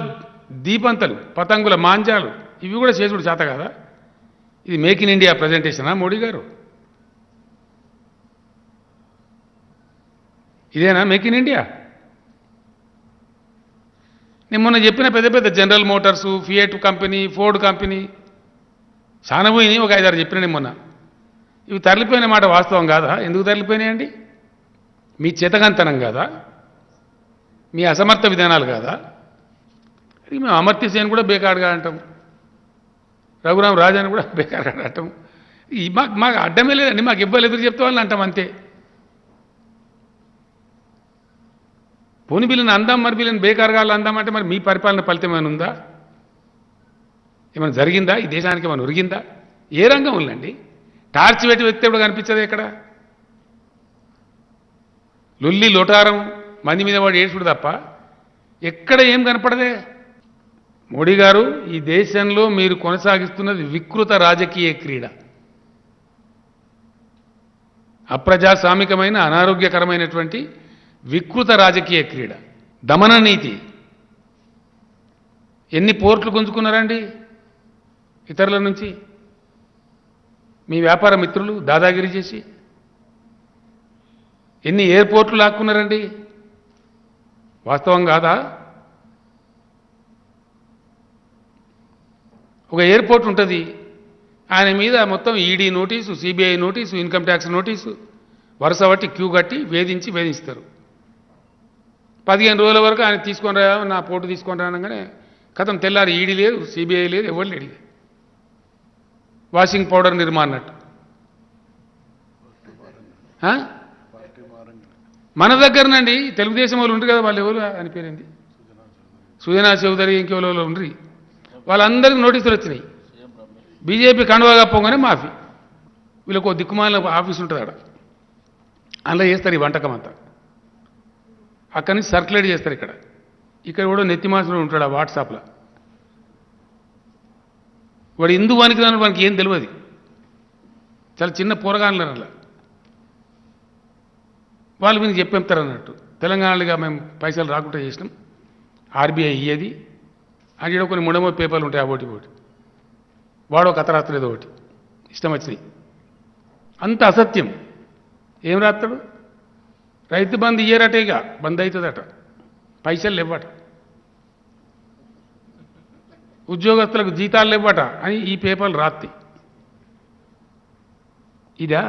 దీపంతలు, పతంగుల మాంజాలు, ఇవి కూడా చేసుడు చేత కదా. ఇది మేక్ ఇన్ ఇండియా ప్రజెంటేషనా మోడీ గారు? ఇదేనా మేక్ ఇన్ ఇండియా? నేను మొన్న చెప్పిన పెద్ద పెద్ద general motors, fiat company, Ford company చాలా పోయినాయి, ఒక 5-6 చెప్పిన నేను మొన్న. ఇవి తరలిపోయిన మాట వాస్తవం కాదా? ఎందుకు తరలిపోయినాయండి? మీ చేతగంతనం కాదా? మీ అసమర్థ విధానాలు కాదా? అది మేము అమర్త్య సేన్ కూడా బేకాడుగా అంటాం, రఘురాం రాజాని కూడా బేకాడుగా అంటాం. మాకు అడ్డమే లేదండి, మాకు ఇవ్వాలి ఎదురు చెప్తే వాళ్ళని అంటాం అంతే. పోని బిల్లుని అందాం, మరి బిల్లుని బేకారుగా అందాం అంటే మరి మీ పరిపాలన ఫలితం ఏమైనా ఉందా? ఏమైనా జరిగిందా? ఈ దేశానికి ఏమైనా ఒరిగిందా? ఏ రంగం ఉందండి? టార్చ్ పెట్టి వ్యక్తి కూడా కనిపించదు ఎక్కడ. లుల్లి లోటారం మంది మీద వాడు ఏడ్చుడు తప్ప ఎక్కడ ఏం కనపడదే. మోడీ గారు, ఈ దేశంలో మీరు కొనసాగిస్తున్నది వికృత రాజకీయ క్రీడ, అప్రజాస్వామికమైన అనారోగ్యకరమైనటువంటి వికృత రాజకీయ క్రీడ, దమన నీతి. ఎన్ని పోర్ట్లు గుంజుకున్నారండి ఇతరుల నుంచి మీ వ్యాపార మిత్రులు దాదాగిరి చేసి? ఎన్ని ఎయిర్పోర్ట్లు లాక్కున్నారండి? వాస్తవం కాదా? ఒక ఎయిర్పోర్ట్ ఉంటుంది, ఆయన మీద మొత్తం ED notice, CBI notice, income tax notice వరుస బట్టి క్యూ కట్టి వేధించుతారు. 15 రోజుల వరకు ఆయన తీసుకొని రా, నా పోటు తీసుకొని రానగానే కథం తెల్లారి ఈడీ లేదు, సిబిఐ లేదు, ఎవరు లేడు. వాషింగ్ పౌడర్ నిర్మా అన్నట్టు. మన దగ్గరనండి తెలుగుదేశం వాళ్ళు ఉంటారు కదా, వాళ్ళు ఎవరు అని పేరేంది, సుజనా చౌదరి, ఇంకెవరు ఉండ్రి, వాళ్ళందరికీ నోటీసులు వచ్చినాయి. బీజేపీ కండువా కప్పగానే మాఫీ. వీళ్ళకు దిక్కుమాల ఆఫీస్ ఉంటుంది అక్కడ, అందులో చేస్తారు ఈ వంటకం అంతా. అక్కడి నుంచి సర్క్యులేట్ చేస్తారు. ఇక్కడ కూడా నెత్తిమాసుడు ఉంటాడు ఆ వాట్సాప్లో. వాడు ఎందుకు వానికి దాని వానికి ఏం తెలియదు, చాలా చిన్న పోరగాన్లు అలా. వాళ్ళు మీకు చెప్పేస్తారు అన్నట్టు, తెలంగాణలో మేము పైసలు రాకుండా చేసినాం, ఆర్బీఐ ఇయ్యేది అని కొన్ని ముడమో పేపర్లు ఉంటాయి, ఆ ఒకటి వాడు ఒక అతరాత్రేదో ఒకటి ఇష్టం వచ్చినాయి. అంత అసత్యం. ఏం రాస్తాడు? రైతు బంధు ఇయ్యరటేగా, బంద్ అవుతుందట, పైసలు ఇవ్వట, ఉద్యోగస్తులకు జీతాలు ఇవ్వట అని ఈ పేపర్లు రాత్తి. ఇదా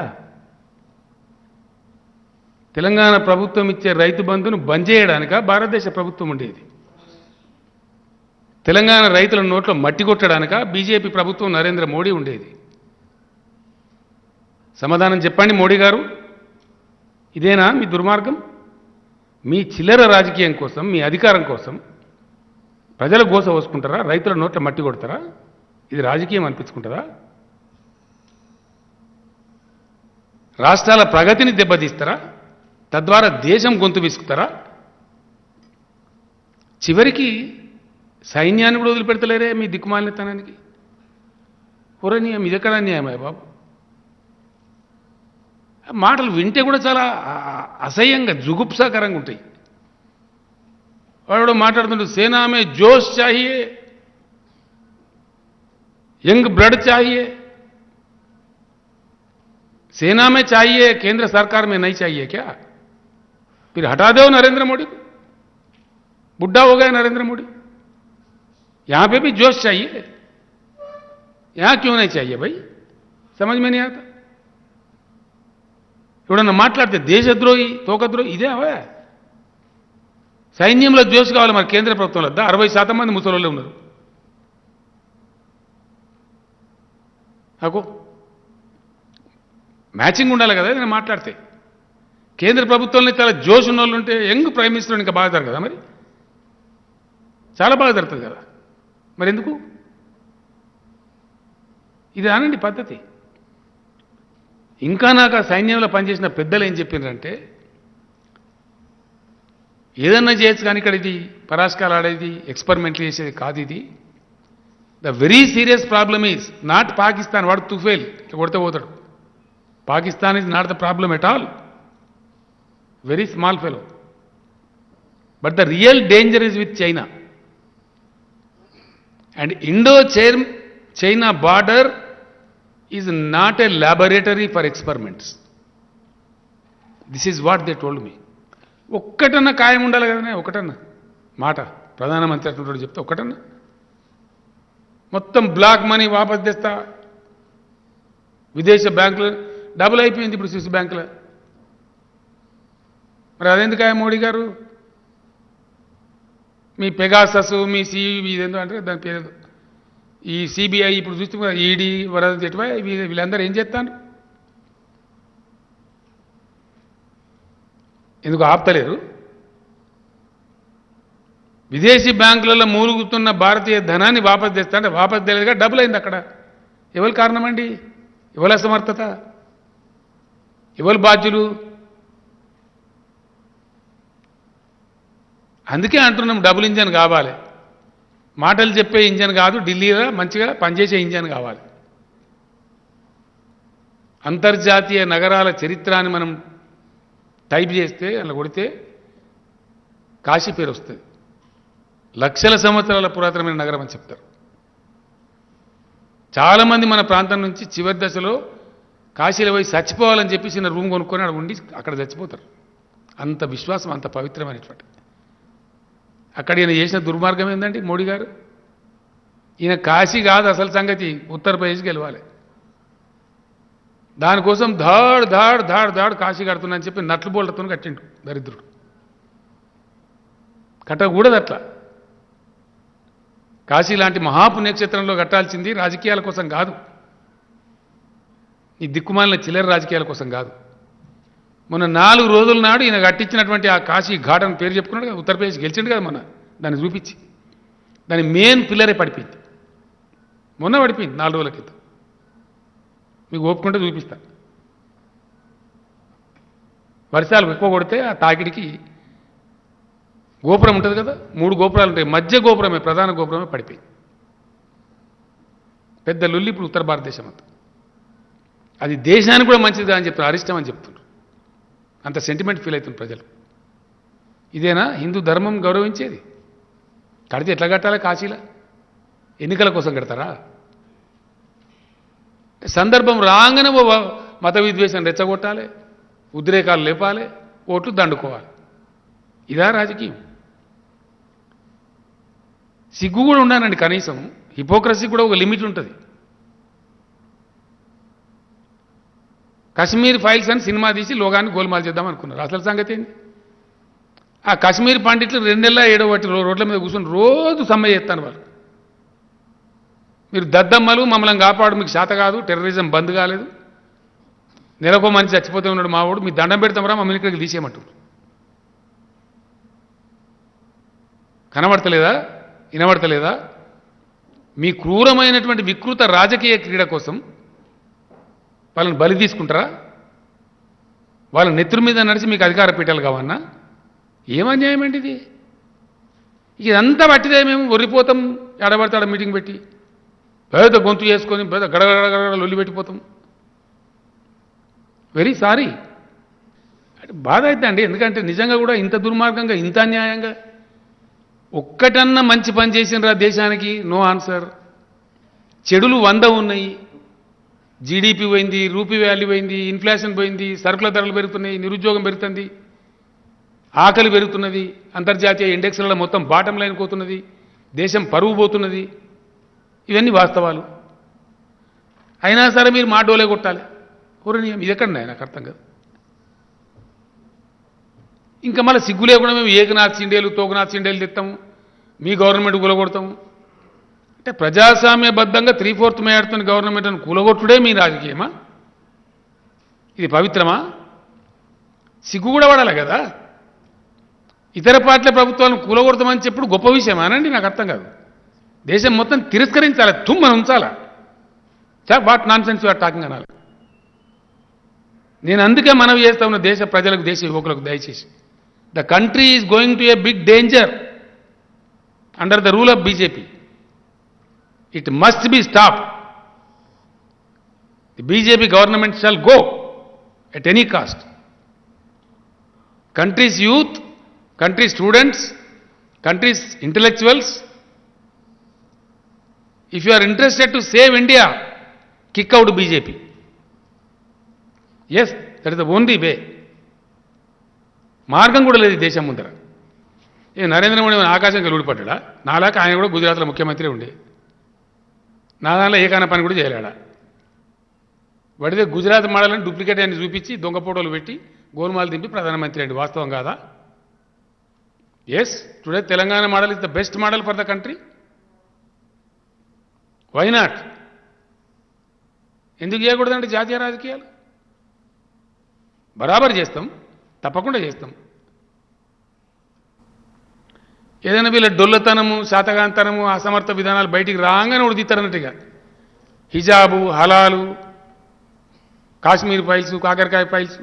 తెలంగాణ ప్రభుత్వం ఇచ్చే రైతు బంధును బంద్ చేయడానిక భారతదేశ ప్రభుత్వం ఉండేది? తెలంగాణ రైతుల నోట్లో మట్టి కొట్టడానిక బీజేపీ ప్రభుత్వం నరేంద్ర మోడీ ఉండేది? సమాధానం చెప్పండి మోడీ గారు. ఇదేనా మీ దుర్మార్గం? మీ చిల్లర రాజకీయం కోసం, మీ అధికారం కోసం ప్రజల గోస పోసుకుంటారా? రైతుల నోట్ల మట్టి కొడతారా? ఇది రాజకీయం అనిపించుకుంటారా? రాష్ట్రాల ప్రగతిని దెబ్బతీస్తారా? తద్వారా దేశం గొంతు విసుకుతారా? చివరికి సైన్యాన్ని కూడా వదిలిపెడతలేరే మీ దిక్కుమాలినతనానికి. పూరనీయం ఇదెక్కడ అన్యాయమయ్య బాబు? మాటలు వింటే కూడా చాలా అసహ్యంగా, జుగుప్సాకరంగా ఉంటాయి. వాడు మాట్లాడుతుంటే సేనా మే జోష్ చాహియే, యంగ్ ब्लड चाहिए, सेना में चाहिए, केंद्र सरकार में नहीं चाहिए क्या? फिर हटा दो नरेंद्र मोदी को, बुढ़ा हो गया नरेंद्र मोदी. यहां पे भी जोश चाहिए, यहां क्यों नहीं चाहिए भाई? समझ में नहीं आता. ఎవడన్నా మాట్లాడితే దేశద్రోహి, తోకద్రోహి ఇదే అవే. సైన్యంలో జోష్ కావాలి మరి కేంద్ర ప్రభుత్వంలో. 60% మంది ముసలోళ్ళే ఉన్నారు. నాకు మ్యాచింగ్ ఉండాలి కదా నేను మాట్లాడితే. కేంద్ర ప్రభుత్వంలో చాలా జోష్ ఉన్న వాళ్ళు ఉంటే యంగ్ ప్రైమ్ మినిస్టర్ ఇంకా బాగా జరగదు కదా, మరి చాలా బాగా జరుగుతుంది కదా, మరి ఎందుకు? ఇది అనండి పద్ధతి. ఇంకా నాకు ఆ సైన్యంలో పనిచేసిన పెద్దలు ఏం చెప్పిండ్రంటే, ఏదన్నా చేయొచ్చు కానీ ఇక్కడ ఇది పరాస్కాలు ఆడేది, ఎక్స్పెరిమెంట్లు చేసేది కాదు ఇది. The very serious problem is not Pakistan. వాడు తుఫేల్ ఇట్లా కొడితే పోతాడు. Pakistan is not the problem at all, very small fellow. But the real danger is with China. And Indo China border is not a laboratory for experiments. This is what they told me. ఒక్కటన్నా ఖాయం ఉండాలి కదనే, ఒకటన్నా మాట ప్రధానమంత్రి అటువంటి చెప్తే ఒక్కటన్నా. మొత్తం బ్లాక్ మనీ వాపస్ తెస్తా, విదేశీ బ్యాంకులు డబుల్ అయిపోయింది ఇప్పుడు స్విస్ బ్యాంకులో. మరి అదెందుకు మోడీ గారు? మీ పెగాసస్, మీ ఇదేందో అంటే దాని పేరు ఈ సిబిఐ ఇప్పుడు చూస్తే ఈడీ, వరద చెట్టువా, వీళ్ళందరూ ఏం చేస్తాను? ఎందుకు ఆపుతలేరు? విదేశీ బ్యాంకులలో మూలుగుతున్న భారతీయ ధనాన్ని వాపసు తెస్తా అంటే వాపసు తెలియదుగా డబుల్ అయింది అక్కడ. ఎవరి కారణం అండి? ఎవరి అసమర్థత? ఎవరు బాధ్యులు? అందుకే అంటున్నాం డబుల్ ఇంజన్ కావాలి. మాటలు చెప్పే ఇంజన్ కాదు, ఢిల్లీలో మంచిగా పనిచేసే ఇంజన్ కావాలి. అంతర్జాతీయ నగరాల చరిత్రని మనం టైప్ చేస్తే అలా కొడితే కాశీ పేరు వస్తుంది. లక్షల సంవత్సరాల పురాతనమైన నగరం అని చెప్తారు. చాలామంది మన ప్రాంతం నుంచి చివరి దశలో కాశీలో పోయి చచ్చిపోవాలని చెప్పి చిన్న రూమ్ కొనుక్కొని అక్కడ ఉండి అక్కడ చచ్చిపోతారు. అంత విశ్వాసం, అంత పవిత్రమైనటువంటి. అక్కడ ఈయన చేసిన దుర్మార్గం ఏంటంటే మోడీ గారు, ఈయన కాశీ కాదు అసలు సంగతి, ఉత్తరప్రదేశ్ గెలవాలి. దానికోసం ధాడ్ ధాడ్ ధాడ్ ధాడ్ కాశీ కడుతున్నా అని చెప్పి నట్లు బోళ్లతో కట్టిండు దరిద్రుడు. కట్టకూడదు అట్లా. కాశీ లాంటి మహాపుణ్యక్షేత్రంలో కట్టాల్సింది రాజకీయాల కోసం కాదు, ఈ దిక్కుమాలిన చిల్లర రాజకీయాల కోసం కాదు. మొన్న 4 రోజుల నాడు ఈయన కట్టించినటువంటి ఆ కాశీ ఘాట్ అని పేరు చెప్పుకున్నాడు కదా, ఉత్తరప్రదేశ్ గెలిచిండు కదా మొన్న. దాన్ని చూపించి దాని మెయిన్ పిల్లరే పడిపోయింది. మొన్న పడిపోయింది 4 రోజుల క్రితం. మీకు ఒప్పుకుంటే చూపిస్తా. వర్షాలు ఎక్కువ కొడితే ఆ తాకిడికి గోపురం ఉంటుంది కదా, 3 గోపురాలు ఉంటాయి, మధ్య గోపురమే, ప్రధాన గోపురమే పడిపోయింది. పెద్ద లొల్లి ఇప్పుడు ఉత్తర భారతదేశం అంతా. అది దేశానికి కూడా మంచిది అని చెప్తున్నారు, అరిష్టం అని చెప్తున్నారు. అంత సెంటిమెంట్ ఫీల్ అవుతుంది ప్రజలు. ఇదేనా హిందూ ధర్మం గౌరవించేది? కడితే ఎట్లా కట్టాలి? కాశీలా ఎన్నికల కోసం కడతారా? సందర్భం రాగానే మత విద్వేషం రెచ్చగొట్టాలి, ఉద్రేకాలు లేపాలి, ఓట్లు దండుకోవాలి. ఇదా రాజకీయం? సిగ్గు కూడా ఉండాలండి కనీసం. హిపోక్రసీ కూడా ఒక లిమిట్ ఉంటుంది. కశ్మీర్ ఫైల్స్ అని సినిమా తీసి లోగాన్ని గోల్మాల్ చేద్దాం అనుకున్నారు. అసలు సంగతి ఏంది? ఆ కశ్మీర్ పండిట్లు 2 నెలల 7 రోడ్ల మీద కూర్చొని రోజు సమ్మె చేస్తాను వాళ్ళు. మీరు దద్దమ్మలు మమ్మల్ని కాపాడు, మీకు శాత కాదు, టెర్రరిజం బంద్ కాలేదు, నెలకో మనిషి చచ్చిపోతే ఉన్నాడు మావాడు, మీ దండం పెడతామరా మమ్మల్ని ఇక్కడికి తీసేయమంటారు. కనబడతలేదా? వినబడతలేదా? మీ క్రూరమైనటువంటి వికృత రాజకీయ క్రీడ కోసం వాళ్ళని బలి తీసుకుంటారా? వాళ్ళ నెత్తురు మీద నడిచి మీకు అధికార పీఠాలు కావన్నా? ఏమన్యాయం అండి ఇది? ఇదంతా పట్టిదే. మేము ఒర్రిపోతాం, ఎడబడతాడ మీటింగ్ పెట్టి పెద్ద గొంతు చేసుకొని పెద్ద గడగడగడ లొల్లి పెట్టిపోతాం. Very sorry. బాధ అవుతుందండి. ఎందుకంటే నిజంగా కూడా ఇంత దుర్మార్గంగా, ఇంత అన్యాయంగా ఒక్కటన్నా మంచి పని చేసినరా దేశానికి? No answer. చెడులు 100 ఉన్నాయి. జీడిపి పోయింది, రూపీ వాల్యూ పోయింది, ఇన్ఫ్లేషన్ పోయింది, సరుకుల ధరలు పెరుగుతున్నాయి, నిరుద్యోగం పెరుగుతుంది, ఆకలి పెరుగుతున్నది, అంతర్జాతీయ ఇండెక్స్లలో మొత్తం బాటం లైన్ పోతున్నది, దేశం పరువు పోతున్నది. ఇవన్నీ వాస్తవాలు. అయినా సరే మీరు మా డోలే కొట్టాలి. పూర్ణీయం ఇది ఎక్కడన్నా నాకు అర్థం కాదు. ఇంకా మళ్ళీ సిగ్గు లేకుండా మేము ఏకనాథ్ సిండేలు, తోకనాథ్ సిండేలు తెస్తాము, మీ గవర్నమెంట్ కూలగొడతాము అంటే ప్రజాస్వామ్యబద్ధంగా 3/4 మేయర్తో గవర్నమెంట్ను కూలగొట్టుడే మీ రాజకీయమా? ఇది పవిత్రమా? సిగ్గు కూడా పడాలి కదా. ఇతర పార్టీల ప్రభుత్వాలను కూలగొడతామని చెప్పుడు గొప్ప విషయం అనండి, నాకు అర్థం కాదు. దేశం మొత్తం తిరస్కరించాలి, తుమ్మని ఉంచాలా? What nonsense you are talking అనాలి. నేను అందుకే మనవి చేస్తా ఉన్న దేశ ప్రజలకు, దేశ యువకులకు, దయచేసి the country is going to a big danger under the rule of BJP. It must be stop. The BJP government shall go at any cost. Countries youth, country students, country's intellectuals, if you are interested to save India, kick out BJP. Yes, that is the only way. మార్గం కూడా లేదు దేశం ముందర. నరేంద్ర మోడీ ఆకాశంగా లూడిపడ్డా? నాలాక ఆయన కూడా గుజరాత్లో ముఖ్యమంత్రి ఉండే, నా దానిలో ఏకాన పని కూడా చేయలేడా? వాడితే గుజరాత్ మోడల్ని డూప్లికేట్ అని చూపించి దొంగ ఫోటోలు పెట్టి గోల్మాలు దింపి ప్రధానమంత్రి అండి. వాస్తవం కాదా? Yes, today Telangana model is the best model for the country. Why not? ఎందుకు చేయకూడదంటే జాతీయ రాజకీయాలు బరాబర్ చేస్తాం, తప్పకుండా చేస్తాం. ఏదైనా వీళ్ళ డొల్లతనము, శాతగాంతనము, అసమర్థ విధానాలు బయటికి రాగానే ఉడిదిస్తారన్నట్టుగా హిజాబు, హలాలు, కాశ్మీర్ ఫైల్స్, కాకరకాయ ఫైల్స్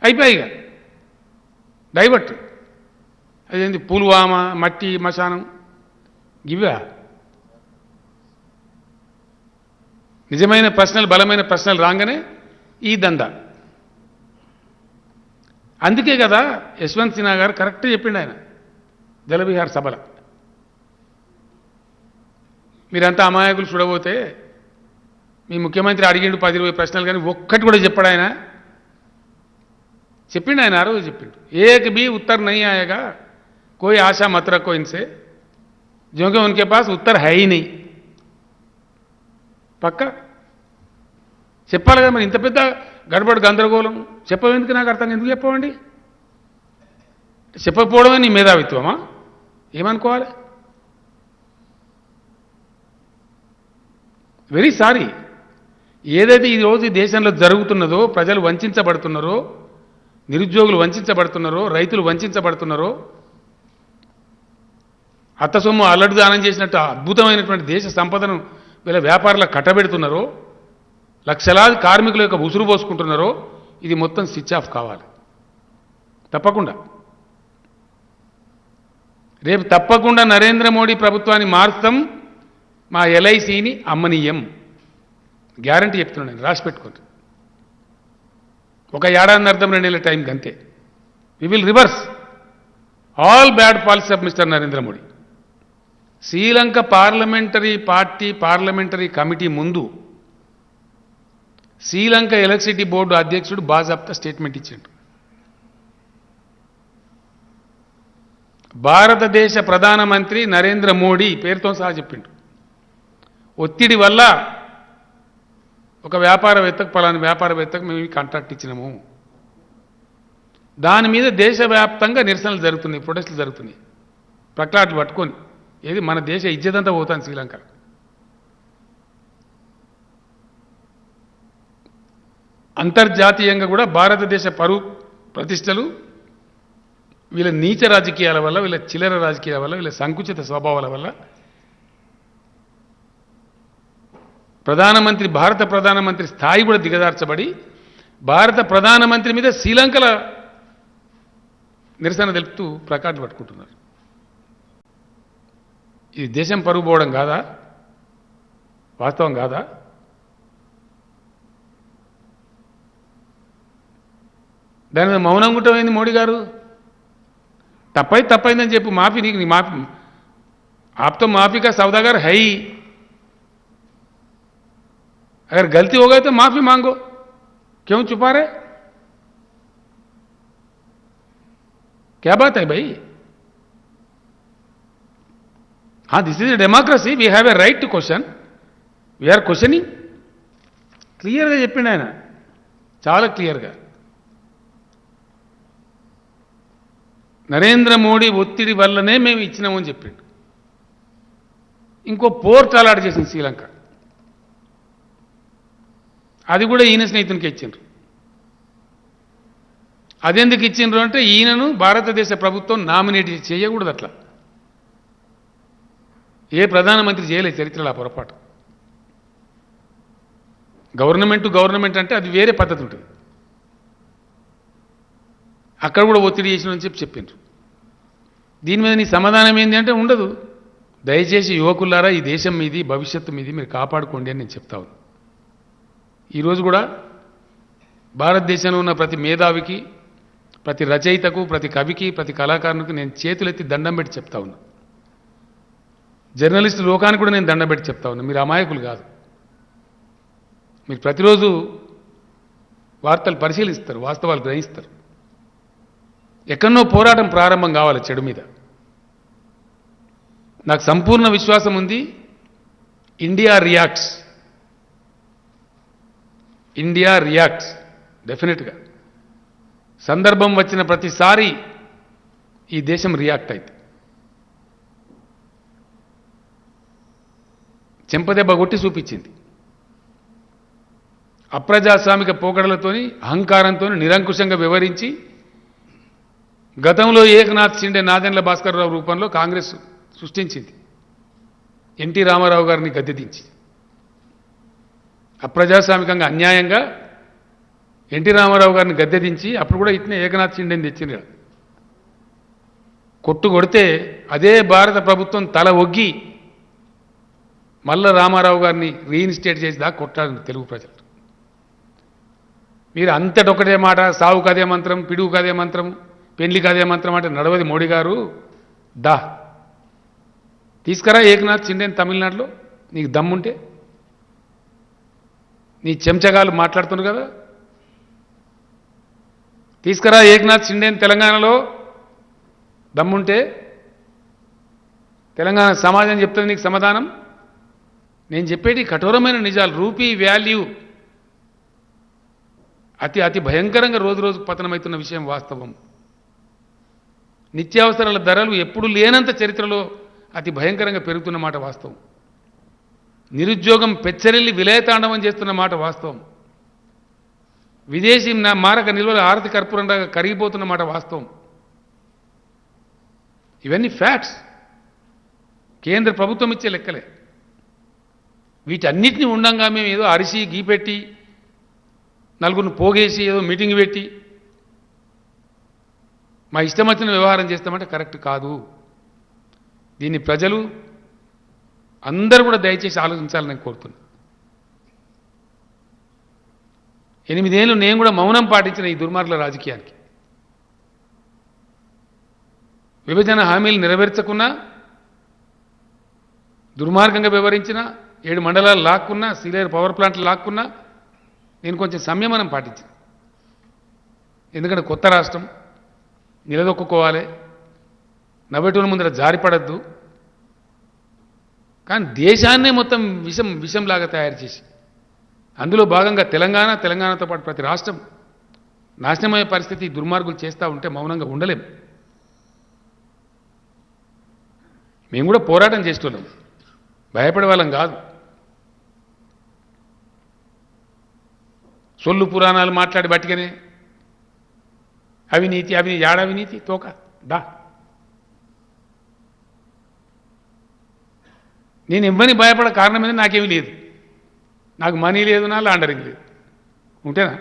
అయిపోయిగా డైవర్ట్. అదేంటి పుల్వామా, మట్టి మశానం, ఇవా నిజమైన ప్రశ్నలు, బలమైన ప్రశ్నలు రాగానే ఈ దందా. అందుకే కదా యశ్వంత్ సిన్హా గారు కరెక్ట్ చెప్పిండు ఆయన జలవిహార్ సభల. మీరంతా అమాయకులు చూడబోతే మీ ముఖ్యమంత్రి అడిగిండు 10-20 ప్రశ్నలు, కానీ ఒక్కటి కూడా చెప్పాడు ఆయన. చెప్పిండు ఆయన, ఆ రోజు చెప్పిండు, ఏక్ బి ఉత్తర్ నహీ ఆయేగా, कोई आशा मत रखो इनसे, क्योंकि उनके पास उत्तर है ही नहीं. పక్కా చెప్పాలి కదా. మరి ఇంత పెద్ద గడబడి గందరగోళం చెప్పవేందుకు? నాకు అర్థం ఎందుకు చెప్పవండి? చెప్పకపోవడమే నీ మేధావిత్వమా? ఏమనుకోవాలి? Very sorry. ఏదైతే ఈరోజు ఈ దేశంలో జరుగుతున్నదో, ప్రజలు వంచబడుతున్నారో, నిరుద్యోగులు వంచబడుతున్నారో, రైతులు వంచబడుతున్నారో, అత్త సొమ్ము అల్లడి దానం చేసినట్టు అద్భుతమైనటువంటి దేశ సంపదను వీళ్ళ వ్యాపారులకు కట్టబెడుతున్నారో, లక్షలాది కార్మికుల యొక్క ఉసురు పోసుకుంటున్నారో, ఇది మొత్తం స్విచ్ ఆఫ్ కావాలి తప్పకుండా. రేపు తప్పకుండా నరేంద్ర మోడీ ప్రభుత్వాన్ని మారుస్తాం, మా ఎల్ఐసిని అమ్మనీయం, గ్యారంటీ చెప్తున్నాను నేను, రాసి పెట్టుకోండి. ఒక ఏడాది అర్థం 2 నెలల టైంకి అంతే. We will reverse all bad policy of mister Narendra Modi. Sri Lanka parliamentary committee ముందు శ్రీలంక ఎలక్ట్రిసిటీ బోర్డు అధ్యక్షుడు బాజాప్తా స్టేట్మెంట్ ఇచ్చిండు. భారతదేశ ప్రధానమంత్రి నరేంద్ర మోడీ పేరుతో సహా చెప్పిండు, ఒత్తిడి వల్ల ఒక వ్యాపారవేత్తకు పలానా వ్యాపారవేత్తకు మేము ఈ కాంట్రాక్ట్ ఇచ్చినాము. దాని మీద దేశవ్యాప్తంగా నిరసనలు జరుగుతున్నాయి, ప్రొటెస్టులు జరుగుతున్నాయి. ప్లకార్డులు పట్టుకొని ఏది మన దేశ ఇజ్జతంతా పోతాను శ్రీలంక. అంతర్జాతీయంగా కూడా భారతదేశ పరువు ప్రతిష్టలు వీళ్ళ నీచ రాజకీయాల వల్ల, వీళ్ళ చిల్లర రాజకీయాల వల్ల, వీళ్ళ సంకుచిత స్వభావాల వల్ల భారత ప్రధానమంత్రి స్థాయి కూడా దిగదార్చబడి భారత ప్రధానమంత్రి మీద శ్రీలంకల నిరసన తెలుపుతూ ప్లకార్డులు పట్టుకుంటున్నారు. ఇది దేశం పరుగు పోవడం కాదా? వాస్తవం కాదా? దాని మీద మౌనం గుట్టమైంది మోడీ గారు. తప్పైందని చెప్పు, మాఫీ నీకు మాఫీ ఆప్తో माफी का सौदागर है ही, अगर गलती हो गई तो माफी मांगो, क्यों छुपा रहे? क्या बात है भाई? हाँ, this is a democracy, we have a right to question, we are questioning. క్లియర్గా చెప్పిండు ఆయన, చాలా క్లియర్గా. నరేంద్ర మోడీ ఒత్తిడి వల్లనే మేము ఇచ్చినామని చెప్పిండు. ఇంకో పోర్ట్ అలాట్ చేసింది శ్రీలంక, అది కూడా ఈయన స్నేహితునికి ఇచ్చిండ్రు. అదెందుకు ఇచ్చిండ్రు అంటే ఈయనను భారతదేశ ప్రభుత్వం నామినేట్ చేయకూడదు. అట్లా ఏ ప్రధానమంత్రి చేయలేదు చరిత్రలో ఆ పొరపాటు. గవర్నమెంట్ టు గవర్నమెంట్ అంటే అది వేరే పద్ధతి ఉంటుంది. అక్కడ కూడా ఒత్తిడి చేసినని చెప్పిండ్రు. దీని మీద నీ సమాధానం ఏంటి అంటే ఉండదు. దయచేసి యువకులారా, ఈ దేశం మీది, భవిష్యత్తు మీది, మీరు కాపాడుకోండి అని నేను చెప్తా ఉన్నాను. ఈరోజు కూడా భారతదేశంలో ఉన్న ప్రతి మేధావికి, ప్రతి రచయితకు, ప్రతి కవికి, ప్రతి కళాకారునికి నేను చేతులెత్తి దండం పెట్టి చెప్తా ఉన్నా. జర్నలిస్టు లోకానికి కూడా నేను దండం పెట్టి చెప్తా ఉన్నా. మీరు అమాయకులు కాదు. మీరు ప్రతిరోజు వార్తలు పరిశీలిస్తారు, వాస్తవాలు గ్రహిస్తారు. ఎక్కడనో పోరాటం ప్రారంభం కావాలి చెడు మీద. నాకు సంపూర్ణ విశ్వాసం ఉంది, ఇండియా రియాక్ట్స్ డెఫినెట్గా. సందర్భం వచ్చిన ప్రతిసారి ఈ దేశం రియాక్ట్ అయింది. చెంపదెబ్బ కొట్టి చూపించింది. అప్రజాస్వామిక పోకడలతోని, అహంకారంతో నిరంకుశంగా వ్యవహరించి గతంలో ఏకనాథ్ షిండే, నాదెండ్ల భాస్కర్రావు రూపంలో కాంగ్రెస్ సృష్టించింది. ఎన్టీ రామారావు గారిని గద్దెదించి అప్రజాస్వామికంగా, అన్యాయంగా ఎన్టీ రామారావు గారిని గద్దెదించి అప్పుడు కూడా ఇట్నే ఏకనాథ్ షిండేని తెచ్చింది. కొట్టు కొడితే అదే భారత ప్రభుత్వం తల ఒగ్గి మల్ల రామారావు గారిని రీఇన్స్టేట్ చేసి దాకా కొట్టాలని తెలుగు ప్రజలు. మీరు అంతటొకటే మాట, సావు కదే మంత్రం, పిడుగు కదే మంత్రం, పెళ్లి కదే మంత్రం అంటే నడవది మోడీ గారు. దా తీసుకురా ఏకనాథ్ షిండేని తమిళనాడులో, నీకు దమ్ముంటే. నీ చెంచగాలు మాట్లాడుతున్నారు కదా, తీసుకురా ఏకనాథ్ షిండేని తెలంగాణలో దమ్ముంటే. తెలంగాణ సమాజం చెప్తుంది నీకు సమాధానం. నేను చెప్పేటి కఠోరమైన నిజాలు. రూపీ వాల్యూ అతి భయంకరంగా రోజు రోజుకు పతనమవుతున్న విషయం వాస్తవం. నిత్యావసరాల ధరలు ఎప్పుడు లేనంత చరిత్రలో అతి భయంకరంగా పెరుగుతున్న మాట వాస్తవం. నిరుద్యోగం పెచ్చరిల్లి విలయతాండవం చేస్తున్న మాట వాస్తవం. విదేశీ మారక నిల్వల ఆర్థిక కర్పూరంగా కరిగిపోతున్న మాట వాస్తవం. ఇవన్నీ ఫ్యాక్ట్స్, కేంద్ర ప్రభుత్వం ఇచ్చే లెక్కలే. వీటన్నిటిని ఉండంగా మేము ఏదో అరిసి గీపెట్టి నలుగురిని పోగేసి ఏదో మీటింగ్ పెట్టి మా ఇష్టం వచ్చిన వ్యవహారం చేస్తామంటే కరెక్ట్ కాదు. దీన్ని ప్రజలు అందరూ కూడా దయచేసి ఆలోచించాలని కోరుతున్నా. 8 ఏళ్ళు నేను కూడా మౌనం పాటించిన ఈ దుర్మార్గుల రాజకీయానికి. విభజన హామీలు నెరవేర్చకున్నా, దుర్మార్గంగా వ్యవహరించిన, 7 మండలాలు లాక్కున్నా, సీలేరు పవర్ ప్లాంట్లు లాక్కున్నా, నేను కొంచెం సంయమనం పాటించాను. ఎందుకంటే కొత్త రాష్ట్రం నిలదొక్కుకోవాలి, నవ్వేటోని ముందర జారిపడద్దు. కానీ దేశాన్నే మొత్తం విషంలాగా తయారు చేసి అందులో భాగంగా తెలంగాణతో పాటు ప్రతి రాష్ట్రం నాశనమయ్యే పరిస్థితి దుర్మార్గులు చేస్తూ ఉంటే మౌనంగా ఉండలేం. మేము కూడా పోరాటం చేస్తున్నాం, భయపడే వాళ్ళం కాదు. సొల్లు పురాణాలు మాట్లాడి బట్టిగానే అవినీతి యాడవినీతి తోక దా. నేను ఇవ్వని భయపడ కారణం మీద నాకేమీ లేదు. నాకు మనీ లేదు, నా లాండరింగ్ లేదు. ఉంటేనా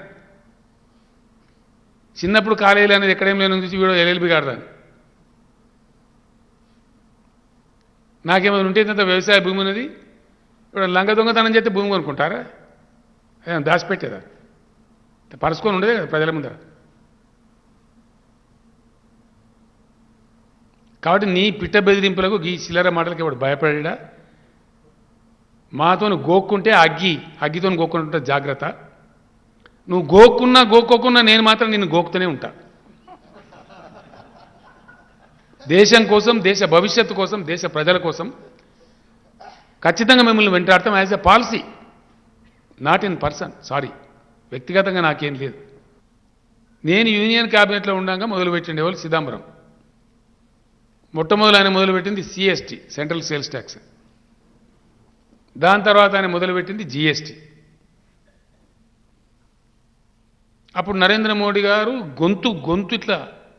చిన్నప్పుడు కాలేజీలు అనేది ఎక్కడేం లేని చూసి వీడు ఎల్ఎల్బి కాడదాన్ని. నాకేమైనా ఉంటే ఇంత వ్యవసాయ భూమి ఉన్నది, ఇప్పుడు లంగ దొంగతనం చేస్తే భూమి కొనుక్కుంటారా? దాచిపెట్టేదా? పరుచుకొని ఉండేదే కదా ప్రజల ముందర. కాబట్టి నీ పిట్ట బెదిరింపులకు ఈ చిల్లర మాటలకి వాడు భయపడా. మాతో గోక్కుంటే అగ్గితో గోక్కుంటుంటే జాగ్రత్త. నువ్వు గోక్కోకున్నా నేను మాత్రం నిన్ను గోకుతూనే ఉంటా. దేశం కోసం, దేశ భవిష్యత్తు కోసం, దేశ ప్రజల కోసం ఖచ్చితంగా మిమ్మల్ని వెంటాడతాం. As a policy, not in person. Sorry, వ్యక్తిగతంగా నాకేం లేదు. నేను యూనియన్ క్యాబినెట్లో ఉండగా మొదలుపెట్టిండే వాళ్ళు చిదంబరం. మొట్టమొదలు ఆయన మొదలుపెట్టింది సిఎస్టీ, సెంట్రల్ సేల్స్ ట్యాక్స్. దాని తర్వాత ఆయన మొదలుపెట్టింది జిఎస్టీ. అప్పుడు నరేంద్ర మోడీ గారు గొంతు ఇట్లా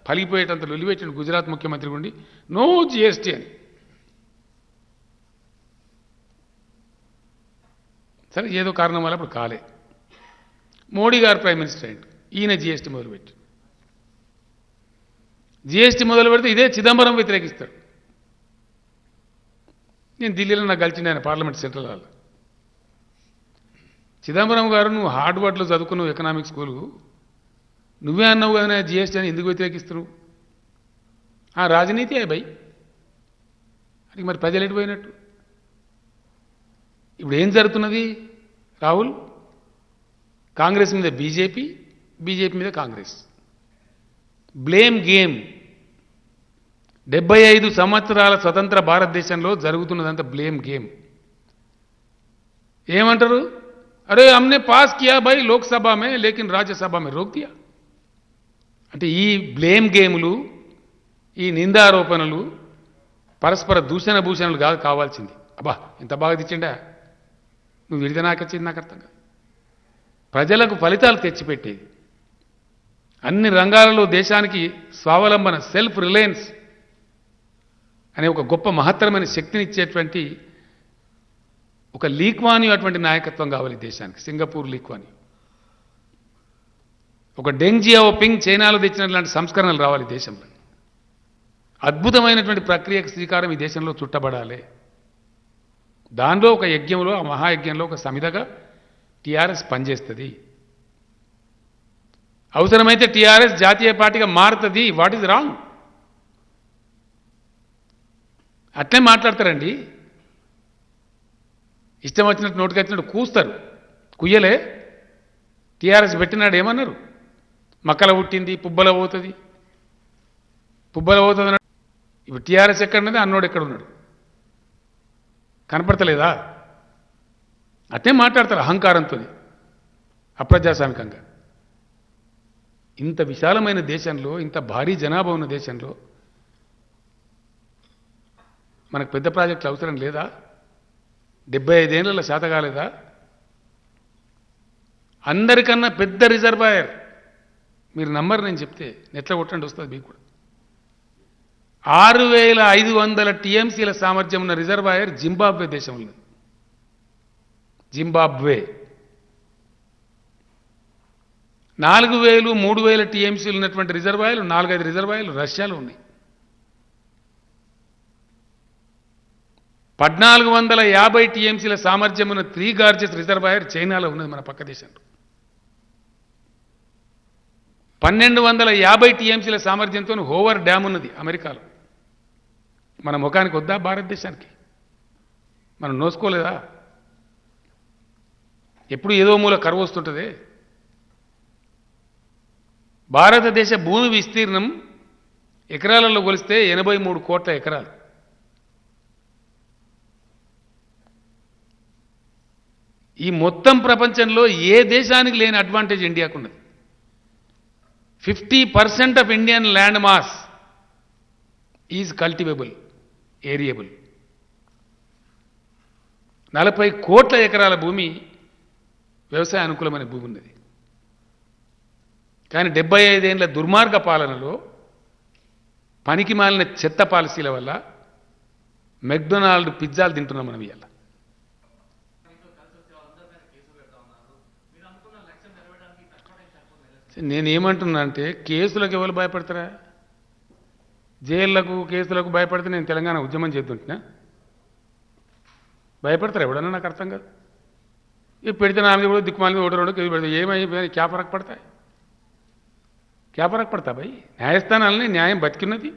పలిగిపోయేటంత లొలిపెట్టిండు గుజరాత్ ముఖ్యమంత్రి ఉండి, నో జిఎస్టీ అని. సరే, ఏదో కారణం వల్ల అప్పుడు కాలే. మోడీ గారు ప్రైమ్ మినిస్టర్ అయ్యిండు, ఈయన జిఎస్టీ మొదలుపెట్టి. జిఎస్టీ మొదలు పెడితే ఇదే చిదంబరం వ్యతిరేకిస్తాడు. నేను ఢిల్లీలో నాకు కలిసింది ఆయన పార్లమెంట్ సెంట్రల్ హాల్. చిదంబరం గారు, నువ్వు హార్డ్వర్డ్లో చదువుకున్నావు ఎకనామిక్ స్కూలు, నువ్వే అన్నావు కదా జిఎస్టీ అని, ఎందుకు వ్యతిరేకిస్తున్నావు? రాజనీతి భయ్. అది మరి ప్రజలు ఎటుపోయినట్టు? ఇప్పుడు ఏం జరుగుతున్నది రాహుల్? కాంగ్రెస్ మీద బీజేపీ మీద కాంగ్రెస్. Blame game. 75 సంవత్సరాల స్వతంత్ర భారతదేశంలో జరుగుతున్నదంతా బ్లేమ్ గేమ్. ఏమంటారు? అరే హమ్నే పాస్ కియా భాయ్ లోక్సభ మే, లేకిన్ రాజ్యసభ మే రోక్ దియా. అంటే ఈ బ్లేమ్ గేములు, ఈ నిందారోపణలు, పరస్పర దూషణ భూషణలు కాదు కావాల్సింది. అబ్బా ఎంత బాగా తెచ్చిండా, నువ్వు విడితే నాకొచ్చింది, నాకు అర్థం కాదు. ప్రజలకు ఫలితాలు తెచ్చిపెట్టేది, అన్ని రంగాలలో దేశానికి స్వావలంబన, సెల్ఫ్ రిలయన్స్ అనే ఒక గొప్ప మహత్తరమైన శక్తినిచ్చేటువంటి ఒక లీక్వాని అటువంటి నాయకత్వం కావాలి దేశానికి. సింగపూర్ లీక్వాని, ఒక డెంగ్ జియాఓపింగ్ చైనాలో తెచ్చినట్లాంటి సంస్కరణలు రావాలి దేశంలో. అద్భుతమైనటువంటి ప్రక్రియకు శ్రీకారం ఈ దేశంలో చుట్టబడాలి. దానిలో ఒక యజ్ఞంలో, ఆ మహాయజ్ఞంలో ఒక సమిధగా టీఆర్ఎస్ పనిచేస్తుంది. అవసరమైతే టీఆర్ఎస్ జాతీయ పార్టీగా మారుతుంది. What is wrong? అట్లే మాట్లాడతారండి. ఇష్టం వచ్చినట్టు నోటికి వచ్చినట్టు కూస్తారు. కుయ్యలే. టీఆర్ఎస్ పెట్టినాడు ఏమన్నారు? మక్కల పుట్టింది, పుబ్బల పోతుంది అన్నాడు. ఇప్పుడు టీఆర్ఎస్ ఎక్కడున్నది, అన్నోడు ఎక్కడున్నాడు కనపడతలేదా? అట్లే మాట్లాడతారు అహంకారంతో, అప్రజాస్వామికంగా. ఇంత విశాలమైన దేశంలో, ఇంత భారీ జనాభా ఉన్న దేశంలో మనకు పెద్ద ప్రాజెక్టులు అవసరం లేదా? 75 ఏళ్లలో శాత కాలేదా? అందరికన్నా పెద్ద రిజర్వాయర్, మీరు నమ్మరు నేను చెప్తే, నెట్లో కొట్టండి వస్తుంది మీకు కూడా. 6500 టీఎంసీల సామర్థ్యం ఉన్న రిజర్వాయర్ జింబాబ్వే దేశంలో. జింబాబ్వే 4000, 3000 టీఎంసీలు ఉన్నటువంటి రిజర్వాయర్లు, 4-5 రిజర్వాయర్లు రష్యాలో ఉన్నాయి. 1450 టీఎంసీల సామర్థ్యం ఉన్న 3 గార్జెస్ రిజర్వాయర్ చైనాలో ఉన్నది, మన పక్క దేశంలో. 1250 టీఎంసీల సామర్థ్యంతో హోవర్ డ్యామ్ ఉన్నది అమెరికాలో. మన ముఖానికి వద్దా భారతదేశానికి? మనం నోసుకోలేదా? ఎప్పుడు ఏదో మూల కరువు వస్తుంటుంది. భారతదేశ భూమి విస్తీర్ణం ఎకరాలలో కొలిస్తే 83 కోట్ల ఎకరాలు. ఈ మొత్తం ప్రపంచంలో ఏ దేశానికి లేని అడ్వాంటేజ్ ఇండియాకు ఉన్నది. 50% of Indian land mass is cultivable, arable. 40 కోట్ల ఎకరాల భూమి వ్యవసాయ అనుకూలమైన భూమి ఉన్నది. కానీ 75 ఏళ్ల దుర్మార్గ పాలనలో పనికి మాలిన చెత్త పాలసీల వల్ల మెక్డొనాల్డ్ పిజ్జాలు తింటున్నాం మనం ఇవాళ. నేనేమంటున్నా అంటే కేసులకు ఎవరు భయపడతారా? జైళ్లకు కేసులకు భయపడితే నేను తెలంగాణ ఉద్యమం చేస్తుంటున్నా. భయపడతారా ఎవడన్నా? నాకు అర్థం కాదు. ఇవి పెడితే నా మీద కూడా దిక్కుమాల మీద ఒకటి కేసు పెడతాయి. ఏమై క్యా ఫరక్ పడతాయి? క్యా ఫరక్ పడతా భయ్? న్యాయస్థానాలని న్యాయం బతికిన్నది,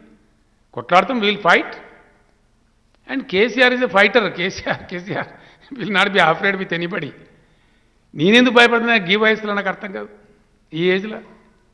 కొట్లాడతాం. We'll fight. And KCR is a fighter. KCR will not be afraid with anybody. నేనెందుకు భయపడుతున్నా? గీ వయసులో నాకు అర్థం కాదు. ఈ ఏజ్లో